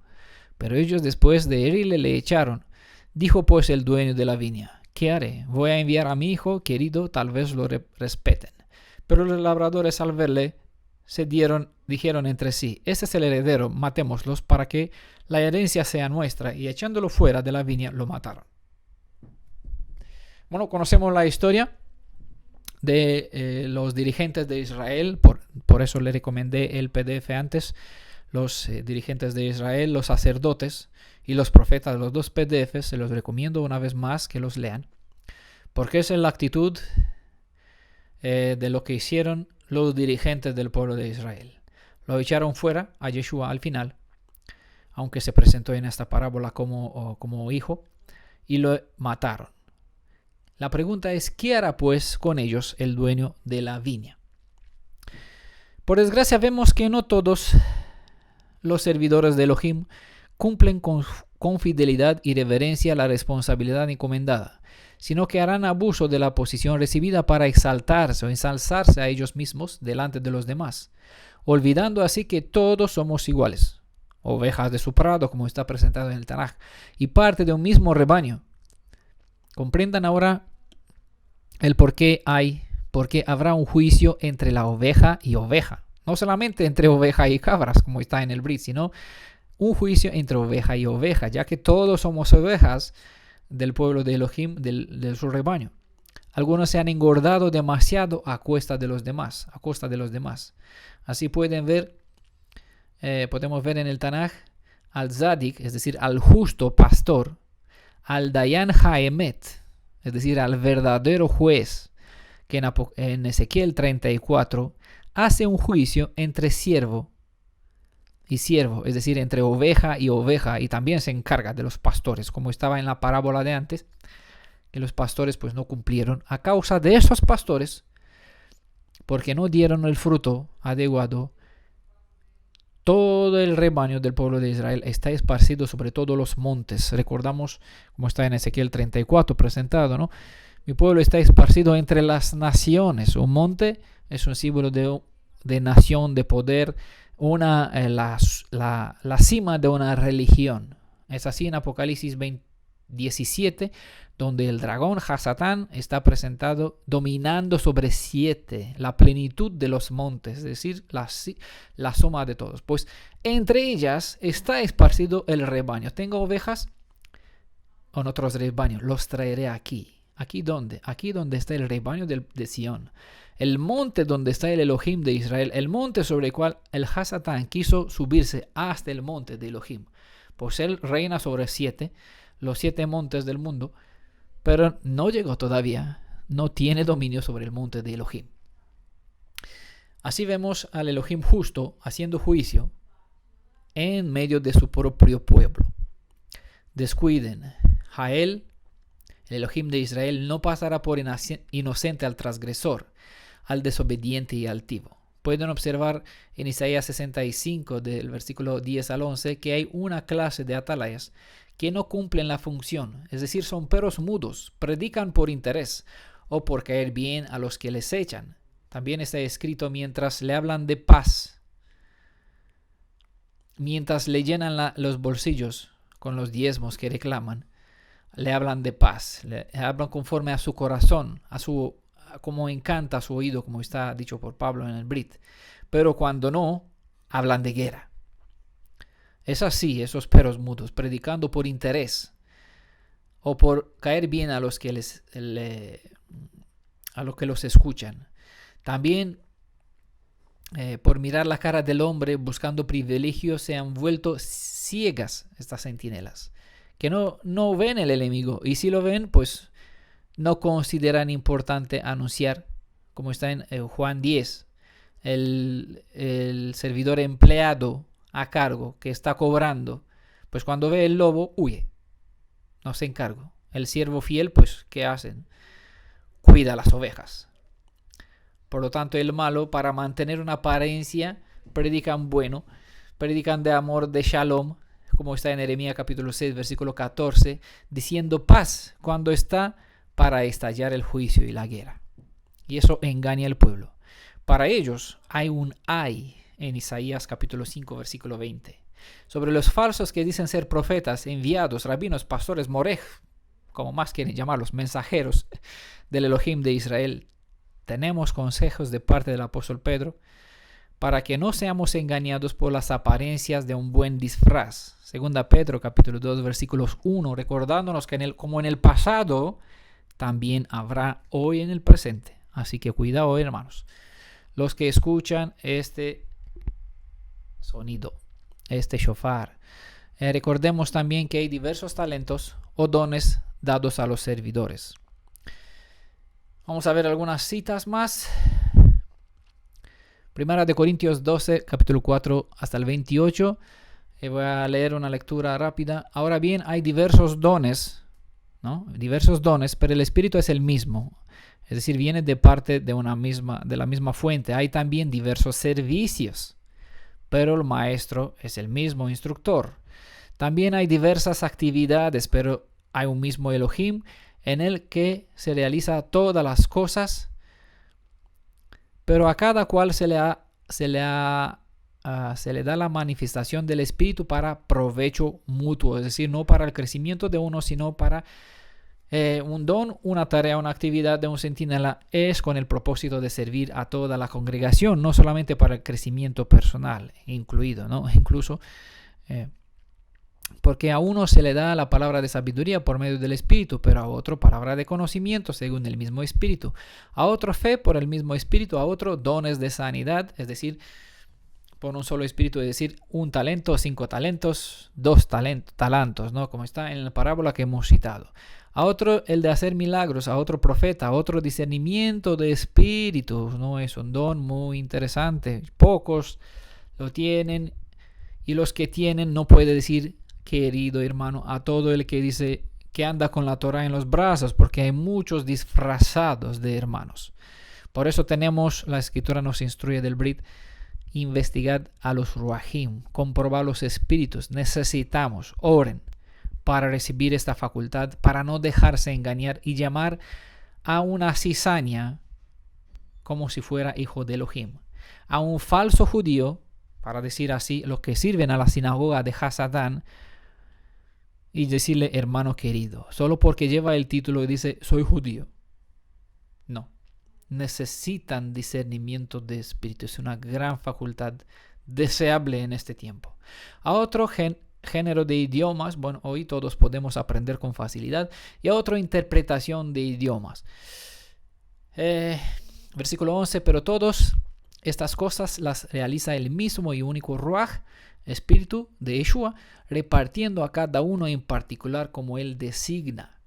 pero ellos, después de herirle, le echaron. Dijo pues el dueño de la viña: ¿qué haré? Voy a enviar a mi hijo querido, tal vez lo respeten. Pero los labradores, al verle, dijeron entre sí: este es el heredero, matémoslos para que la herencia sea nuestra. Y echándolo fuera de la viña, lo mataron. Bueno, conocemos la historia de los dirigentes de Israel. Por eso le recomendé el PDF antes. Los dirigentes de Israel, los sacerdotes y los profetas, los 2 PDFs, se los recomiendo una vez más que los lean, porque esa es la actitud de lo que hicieron los dirigentes del pueblo de Israel. Lo echaron fuera a Yeshua al final, aunque se presentó en esta parábola como hijo, y lo mataron. La pregunta es: ¿qué hará pues con ellos el dueño de la viña? Por desgracia, vemos que no todos los servidores de Elohim cumplen con fidelidad y reverencia la responsabilidad encomendada, sino que harán abuso de la posición recibida para exaltarse o ensalzarse a ellos mismos delante de los demás, olvidando así que todos somos iguales, ovejas de su prado, como está presentado en el Tanaj, y parte de un mismo rebaño. Comprendan ahora el por qué habrá un juicio entre la oveja y oveja. No solamente entre oveja y cabras, como está en el Brit, sino un juicio entre oveja y oveja, ya que todos somos ovejas del pueblo de Elohim, de su rebaño. Algunos se han engordado demasiado a costa de los demás. Así podemos ver en el Tanaj al Zadik, es decir, al justo pastor, al Dayan Haemet, es decir, al verdadero juez, que en Ezequiel 34 hace un juicio entre siervo y siervo, es decir, entre oveja, y también se encarga de los pastores, como estaba en la parábola de antes, que los pastores pues no cumplieron. A causa de esos pastores, porque no dieron el fruto adecuado, todo el rebaño del pueblo de Israel está esparcido sobre todos los montes. Recordamos, como está en Ezequiel 34 presentado, ¿no? Mi pueblo está esparcido entre las naciones. Un monte es un símbolo de nación, de poder, la cima de una religión. Es así en Apocalipsis 17, donde el dragón Hasatán está presentado dominando sobre 7, la plenitud de los montes, es decir, la suma de todos. Pues entre ellas está esparcido el rebaño. Tengo ovejas en otros rebaños, los traeré aquí ¿Aquí dónde? Aquí donde está el rebaño de Sión. El monte donde está el Elohim de Israel. El monte sobre el cual el Hasatán quiso subirse hasta el monte de Elohim. Pues él reina sobre los 7 montes del mundo. Pero no llegó todavía. No tiene dominio sobre el monte de Elohim. Así vemos al Elohim justo haciendo juicio en medio de su propio pueblo. Descuiden. Jael, el Elohim de Israel, no pasará por inocente al transgresor, al desobediente y altivo. Pueden observar en Isaías 65, del versículo 10 al 11, que hay una clase de atalayas que no cumplen la función, es decir, son perros mudos, predican por interés o por caer bien a los que les echan. También está escrito mientras le hablan de paz, mientras le llenan los bolsillos con los diezmos que reclaman, le hablan de paz, le hablan conforme a su corazón, como encanta a su oído, como está dicho por Pablo en el Brit. Pero cuando no, hablan de guerra. Es así, esos perros mudos, predicando por interés o por caer bien a los que los escuchan. También por mirar la cara del hombre buscando privilegios se han vuelto ciegas estas centinelas, que no ven el enemigo, y si lo ven, pues no consideran importante anunciar, como está en Juan 10, el servidor empleado a cargo que está cobrando, pues cuando ve el lobo huye, no se encarga. El siervo fiel, pues ¿qué hacen? Cuida las ovejas. Por lo tanto, el malo, para mantener una apariencia, predican de amor, de shalom, como está en Jeremías capítulo 6, versículo 14, diciendo paz cuando está para estallar el juicio y la guerra. Y eso engaña al pueblo. Para ellos hay un ay en Isaías capítulo 5, versículo 20. Sobre los falsos que dicen ser profetas, enviados, rabinos, pastores, morej, como más quieren llamarlos, mensajeros del Elohim de Israel. Tenemos consejos de parte del apóstol Pedro para que no seamos engañados por las apariencias de un buen disfraz. Segunda Pedro capítulo 2 versículos 1, recordándonos que como en el pasado, también habrá hoy en el presente. Así que cuidado, hermanos, los que escuchan este sonido, este shofar. Recordemos también que hay diversos talentos o dones dados a los servidores. Vamos a ver algunas citas más. Primera de Corintios 12, capítulo 4 hasta el 28. Voy a leer una lectura rápida. Ahora bien, hay diversos dones, ¿no? Diversos dones, pero el Espíritu es el mismo. Es decir, viene de parte de la misma fuente. Hay también diversos servicios, pero el maestro es el mismo instructor. También hay diversas actividades, pero hay un mismo Elohim en el que se realiza todas las cosas, pero a cada cual se le da la manifestación del Espíritu para provecho mutuo, es decir, no para el crecimiento de uno, sino para un don, una tarea, una actividad de un centinela es con el propósito de servir a toda la congregación, no solamente para el crecimiento personal incluido, ¿no? Incluso porque a uno se le da la palabra de sabiduría por medio del Espíritu, pero a otro palabra de conocimiento según el mismo Espíritu, a otro fe por el mismo Espíritu, a otro dones de sanidad, es decir, por un solo Espíritu, es decir, 1 talento, 5 talentos, 2 talentos, ¿no? Como está en la parábola que hemos citado. A otro el de hacer milagros, a otro profeta, a otro discernimiento de espíritus, ¿no? Es un don muy interesante. Pocos lo tienen, y los que tienen no puede decir querido hermano a todo el que dice que anda con la Torah en los brazos, porque hay muchos disfrazados de hermanos. Por eso la escritura nos instruye del Brit, investigad a los ruajim, comprobar los espíritus. Necesitamos, oren para recibir esta facultad, para no dejarse engañar y llamar a una cizaña como si fuera hijo de Elohim, a un falso judío, para decir así, los que sirven a la sinagoga de Hasatán, y decirle hermano querido, solo porque lleva el título y dice soy judío. No, necesitan discernimiento de espíritu, es una gran facultad deseable en este tiempo. A otro género de idiomas. Bueno, hoy todos podemos aprender con facilidad. Y otra interpretación de idiomas. Versículo 11, pero todas estas cosas las realiza el mismo y único Ruach, Espíritu de Yeshua, repartiendo a cada uno en particular como él designa,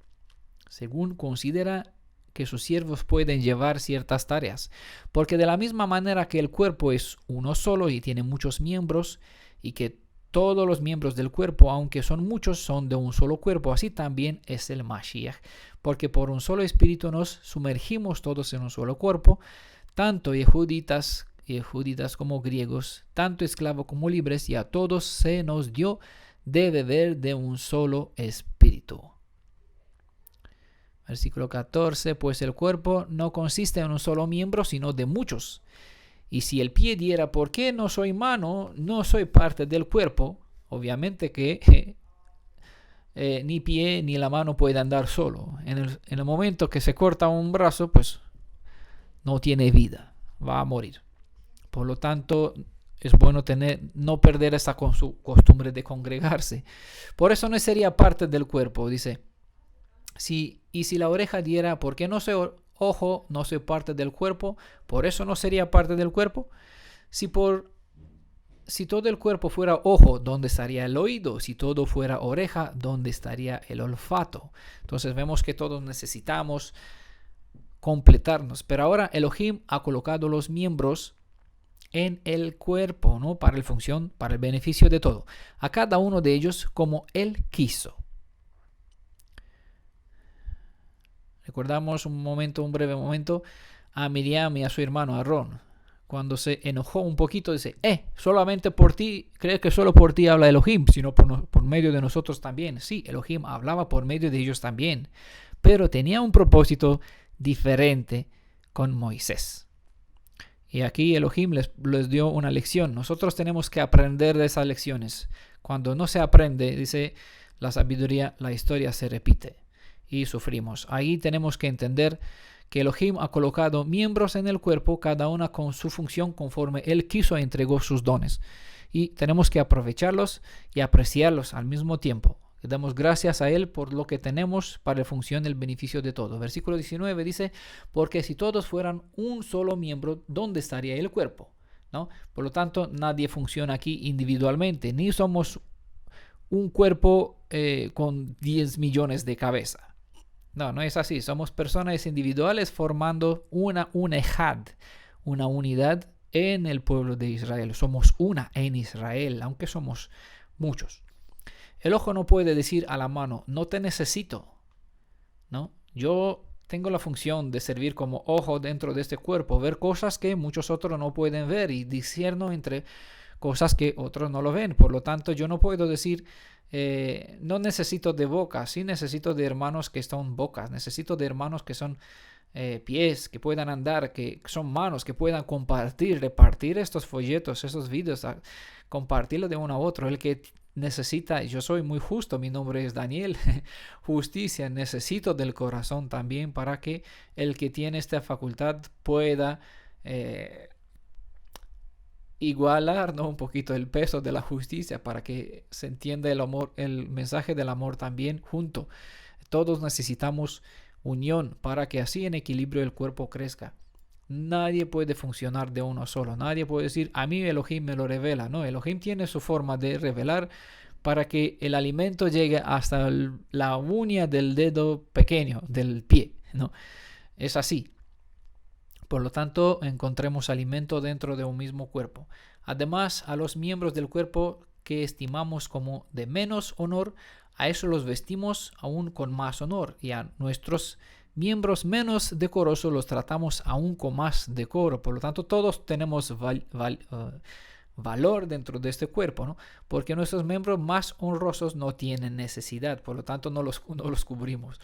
según considera que sus siervos pueden llevar ciertas tareas. Porque de la misma manera que el cuerpo es uno solo y tiene muchos miembros, y que todos los miembros del cuerpo, aunque son muchos, son de un solo cuerpo, así también es el Mashiach. Porque por un solo espíritu nos sumergimos todos en un solo cuerpo, tanto yehuditas como griegos, tanto esclavos como libres, y a todos se nos dio de beber de un solo espíritu. Versículo 14, pues el cuerpo no consiste en un solo miembro, sino de muchos. Y si el pie diera, ¿por qué no soy mano? No soy parte del cuerpo. Obviamente que ni pie ni la mano puede andar solo. En el momento que se corta un brazo, pues no tiene vida, va a morir. Por lo tanto, es bueno no perder esa costumbre de congregarse. Por eso no sería parte del cuerpo, dice. Si la oreja diera, ¿por qué no soy ojo? No soy parte del cuerpo. Por eso no sería parte del cuerpo. Si todo el cuerpo fuera ojo, ¿dónde estaría el oído? Si todo fuera oreja, ¿dónde estaría el olfato? Entonces vemos que todos necesitamos completarnos. Pero ahora Elohim ha colocado los miembros en el cuerpo, ¿no? Para el beneficio de todo. A cada uno de ellos como Él quiso. Recordamos un breve momento, a Miriam y a su hermano Aarón. Cuando se enojó un poquito, dice, solamente por ti, ¿crees que solo por ti habla Elohim? Sino por medio de nosotros también. Sí, Elohim hablaba por medio de ellos también. Pero tenía un propósito diferente con Moisés. Y aquí Elohim les dio una lección. Nosotros tenemos que aprender de esas lecciones. Cuando no se aprende, dice la sabiduría, la historia se repite. Y sufrimos. Ahí tenemos que entender que Elohim ha colocado miembros en el cuerpo, cada una con su función conforme Él quiso e entregó sus dones. Y tenemos que aprovecharlos y apreciarlos al mismo tiempo. Damos gracias a Él por lo que tenemos para la función del beneficio de todos. Versículo 19 dice, porque si todos fueran un solo miembro, ¿dónde estaría el cuerpo? ¿No? Por lo tanto, nadie funciona aquí individualmente, ni somos un cuerpo con 10 millones de cabezas. No es así. Somos personas individuales formando una unidad en el pueblo de Israel. Somos una en Israel, aunque somos muchos. El ojo no puede decir a la mano, no te necesito, ¿no? Yo tengo la función de servir como ojo dentro de este cuerpo, ver cosas que muchos otros no pueden ver y discierno entre cosas que otros no lo ven. Por lo tanto, yo no puedo decir, no necesito de boca, sí necesito de hermanos que son bocas, necesito de hermanos que son pies, que puedan andar, que son manos, que puedan repartir estos folletos, esos vídeos, compartirlo de uno a otro. El que necesita, yo soy muy justo, mi nombre es Daniel, justicia, necesito del corazón también para que el que tiene esta facultad pueda igualar, ¿no? Un poquito el peso de la justicia para que se entienda el amor, el mensaje del amor también junto. Todos necesitamos unión para que así en equilibrio el cuerpo crezca. Nadie puede funcionar de uno solo. Nadie puede decir, a mí Elohim me lo revela. No, Elohim tiene su forma de revelar para que el alimento llegue hasta la uña del dedo pequeño del pie, ¿no? Es así. Por lo tanto, encontremos alimento dentro de un mismo cuerpo. Además, a los miembros del cuerpo que estimamos como de menos honor, a eso los vestimos aún con más honor. Y a nuestros miembros menos decorosos los tratamos aún con más decoro. Por lo tanto, todos tenemos valor dentro de este cuerpo, ¿no? Porque nuestros miembros más honrosos no tienen necesidad. Por lo tanto, no los cubrimos.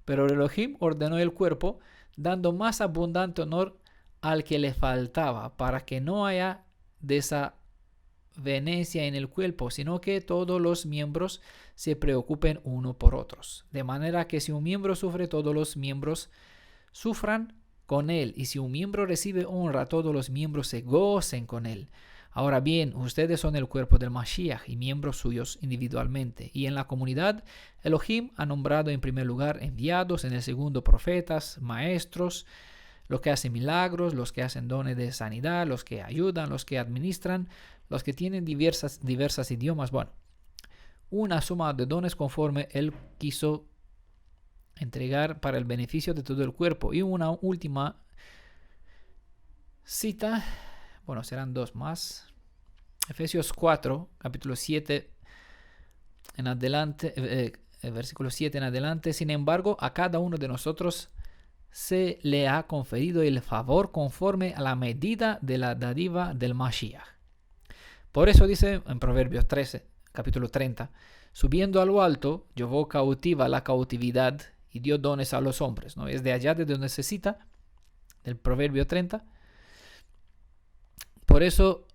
Pero Elohim ordenó el cuerpo dando más abundante honor al que le faltaba, para que no haya desavenencia en el cuerpo, sino que todos los miembros se preocupen uno por otros. De manera que si un miembro sufre, todos los miembros sufran con él. Y si un miembro recibe honra, todos los miembros se gocen con él. Ahora bien, ustedes son el cuerpo del Mashiach y miembros suyos individualmente. Y en la comunidad, Elohim ha nombrado en primer lugar enviados, en el segundo profetas, maestros, los que hacen milagros, los que hacen dones de sanidad, los que ayudan, los que administran, los que tienen diversas idiomas. Bueno, una suma de dones conforme Él quiso entregar para el beneficio de todo el cuerpo. Y una última cita, bueno, serán dos más. Efesios 4, capítulo 7 en adelante, versículo 7 en adelante. Sin embargo, a cada uno de nosotros se le ha conferido el favor conforme a la medida de la dádiva del Mashiach. Por eso dice en Proverbios 13, capítulo 30, subiendo a lo alto, llevó cautiva la cautividad y dio dones a los hombres. ¿No? Es de allá de donde se cita, del Proverbio 30. Por eso,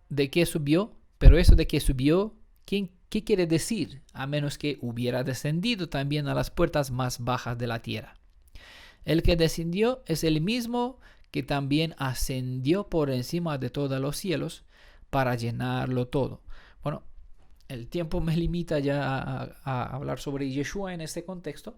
¿de qué subió? Pero eso de que subió, ¿qué quiere decir? A menos que hubiera descendido también a las puertas más bajas de la tierra. El que descendió es el mismo que también ascendió por encima de todos los cielos para llenarlo todo. Bueno, el tiempo me limita ya a hablar sobre Yeshua en este contexto,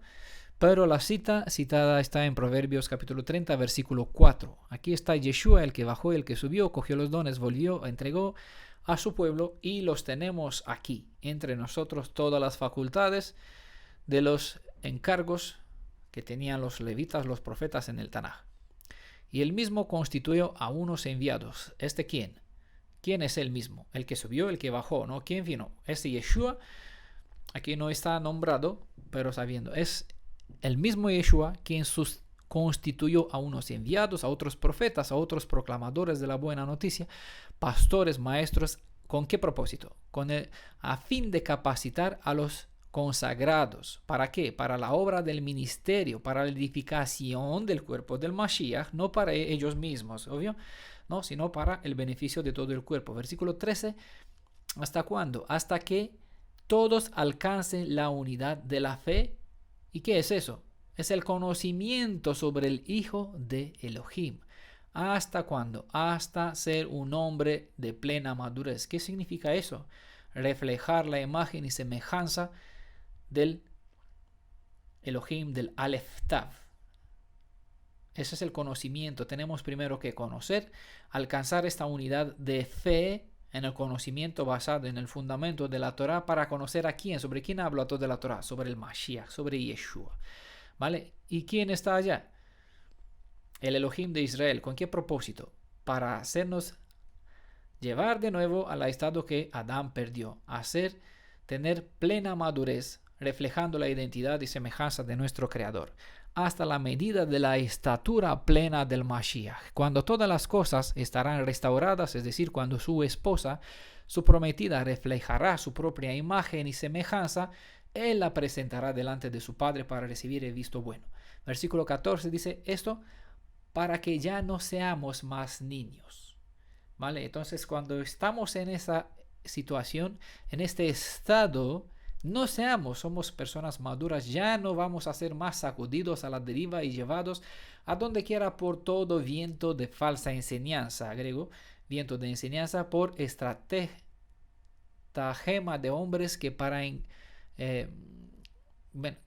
pero la citada está en Proverbios capítulo 30, versículo 4. Aquí está Yeshua, el que bajó, el que subió, cogió los dones, volvió, entregó a su pueblo y los tenemos aquí, entre nosotros, todas las facultades de los encargos que tenían los levitas, los profetas en el Tanaj. Y él mismo constituyó a unos enviados. ¿Este quién? ¿Quién es él mismo? El que subió, el que bajó, ¿no? ¿Quién vino? Este Yeshua, aquí no está nombrado, pero sabiendo, es el mismo Yeshua quien constituyó a unos enviados, a otros profetas, a otros proclamadores de la buena noticia, pastores, maestros. ¿Con qué propósito? A fin de capacitar a los consagrados. ¿Para qué? Para la obra del ministerio, para la edificación del cuerpo del Mashiach, no para ellos mismos, obvio, no, sino para el beneficio de todo el cuerpo. Versículo 13, ¿hasta cuándo? Hasta que todos alcancen la unidad de la fe. ¿Y qué es eso? Es el conocimiento sobre el Hijo de Elohim. ¿Hasta cuándo? Hasta ser un hombre de plena madurez. ¿Qué significa eso? Reflejar la imagen y semejanza del Elohim, del Aleph Tav. Ese es el conocimiento. Tenemos primero que conocer, alcanzar esta unidad de fe en el conocimiento basado en el fundamento de la Torah para conocer a quién, sobre quién habla toda la Torah, sobre el Mashiach, sobre Yeshua. ¿Vale? ¿Y quién está allá? El Elohim de Israel. ¿Con qué propósito? Para hacernos llevar de nuevo al estado que Adán perdió, tener plena madurez, reflejando la identidad y semejanza de nuestro Creador, hasta la medida de la estatura plena del Mashiach, cuando todas las cosas estarán restauradas, es decir, cuando su esposa, su prometida, reflejará su propia imagen y semejanza, él la presentará delante de su Padre para recibir el visto bueno. Versículo 14 dice esto, para que ya no seamos más niños. ¿Vale? Entonces, cuando estamos en esa situación, en este estado, somos personas maduras, ya no vamos a ser más sacudidos a la deriva y llevados a donde quiera por todo viento de falsa enseñanza, agrego, viento de enseñanza por estratagema de hombres que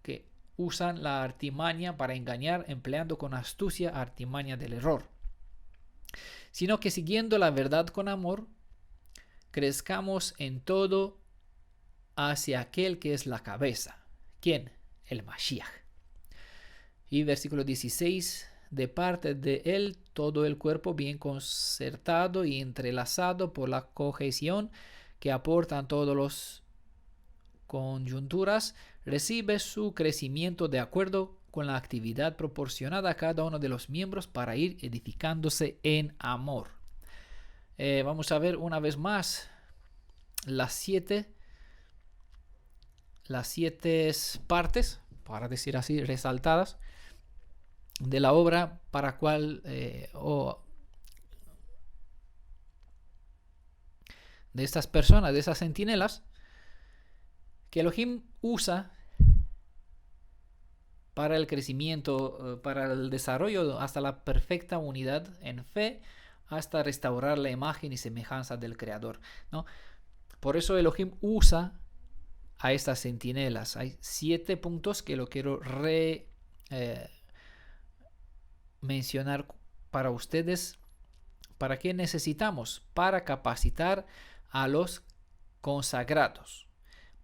que usan la artimaña para engañar, empleando con astucia artimaña del error, sino que siguiendo la verdad con amor, crezcamos en todo hacia aquel que es la cabeza. ¿Quién? El Mashiach. Y versículo 16, de parte de él todo el cuerpo bien concertado y entrelazado por la cohesión que aportan todos los coyunturas, recibe su crecimiento de acuerdo con la actividad proporcionada a cada uno de los miembros para ir edificándose en amor. Vamos a ver una vez más las siete partes, para decir así, resaltadas de la obra para cual de estas personas, de esas centinelas que Elohim usa para el crecimiento, para el desarrollo hasta la perfecta unidad en fe, hasta restaurar la imagen y semejanza del Creador, ¿no? Por eso Elohim usa a estas centinelas. Hay 7 puntos que lo quiero mencionar para ustedes. ¿Para qué necesitamos? Para capacitar a los consagrados,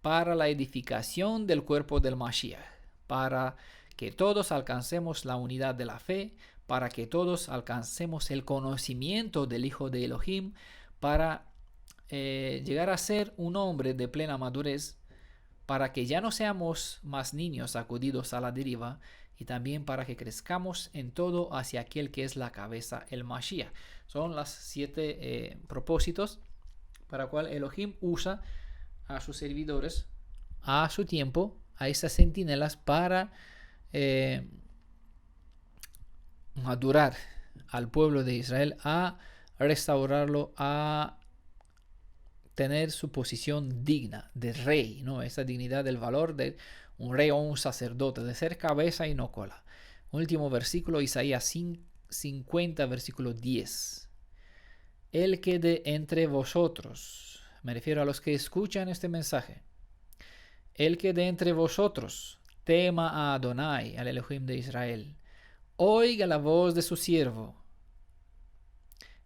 para la edificación del cuerpo del Mashiach, para que todos alcancemos la unidad de la fe, para que todos alcancemos el conocimiento del Hijo de Elohim, para llegar a ser un hombre de plena madurez, para que ya no seamos más niños sacudidos a la deriva, y también para que crezcamos en todo hacia aquel que es la cabeza, el Mashiach. Son las 7 propósitos para cual Elohim usa a sus servidores a su tiempo, a esas centinelas, para madurar al pueblo de Israel, a restaurarlo, a tener su posición digna de rey, ¿no? Esa dignidad del valor de un rey o un sacerdote, de ser cabeza y no cola. Último versículo, Isaías 50, versículo 10. El que de entre vosotros, me refiero a los que escuchan este mensaje, el que de entre vosotros tema a Adonai, al Elohim de Israel, oiga la voz de su siervo,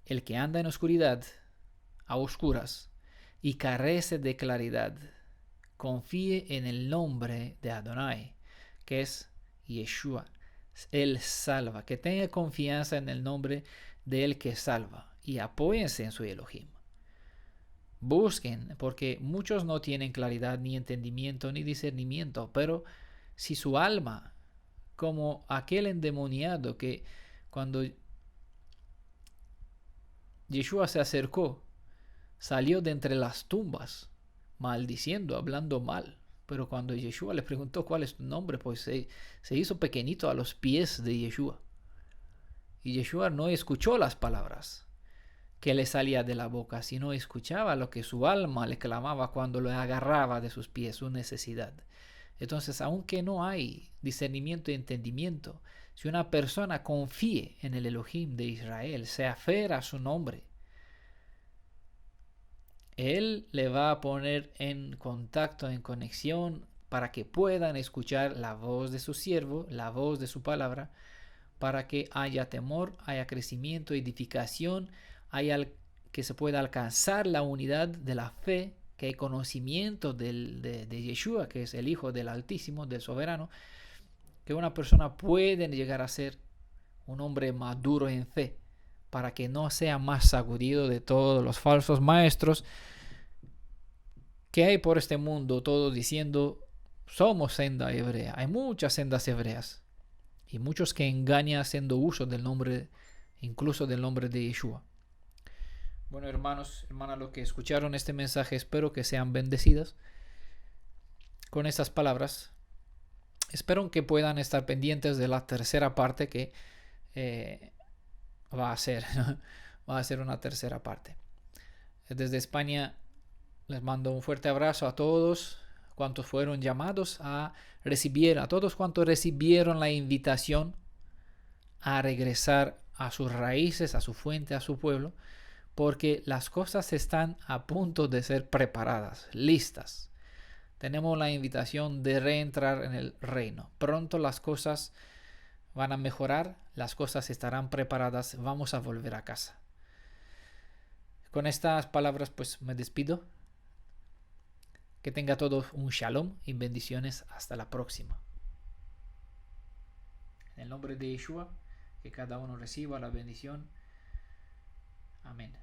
el que anda en oscuridad, a oscuras, y carece de claridad, confíe en el nombre de Adonai, que es Yeshua. Él salva. Que tenga confianza en el nombre de Él que salva. Y apóyense en su Elohim. Busquen, porque muchos no tienen claridad, ni entendimiento, ni discernimiento. Pero si su alma, como aquel endemoniado que cuando Yeshua se acercó, salió de entre las tumbas, maldiciendo, hablando mal. Pero cuando Yeshua le preguntó cuál es tu nombre, pues se hizo pequeñito a los pies de Yeshua. Y Yeshua no escuchó las palabras que le salía de la boca, sino escuchaba lo que su alma le clamaba cuando lo agarraba de sus pies, su necesidad. Entonces, aunque no hay discernimiento y entendimiento, si una persona confíe en el Elohim de Israel, se aferra a su nombre, Él le va a poner en contacto, en conexión, para que puedan escuchar la voz de su siervo, la voz de su palabra, para que haya temor, haya crecimiento, edificación, que se pueda alcanzar la unidad de la fe, que hay conocimiento de Yeshua, que es el Hijo del Altísimo, del Soberano, que una persona puede llegar a ser un hombre maduro en fe, para que no sea más sacudido de todos los falsos maestros que hay por este mundo, todos diciendo somos senda hebrea. Hay muchas sendas hebreas y muchos que engañan haciendo uso del nombre, incluso del nombre de Yeshua. Bueno, hermanos, hermanas, los que escucharon este mensaje, espero que sean bendecidos con estas palabras. Espero que puedan estar pendientes de la tercera parte que va a ser una tercera parte. Desde España les mando un fuerte abrazo a todos cuantos fueron llamados a recibir, a todos cuantos recibieron la invitación a regresar a sus raíces, a su fuente, a su pueblo, porque las cosas están a punto de ser preparadas, listas. Tenemos la invitación de reentrar en el reino. Pronto las cosas van a mejorar, las cosas estarán preparadas, vamos a volver a casa. Con estas palabras pues me despido. Que tenga todos un shalom y bendiciones hasta la próxima. En el nombre de Yeshua, que cada uno reciba la bendición. Amén.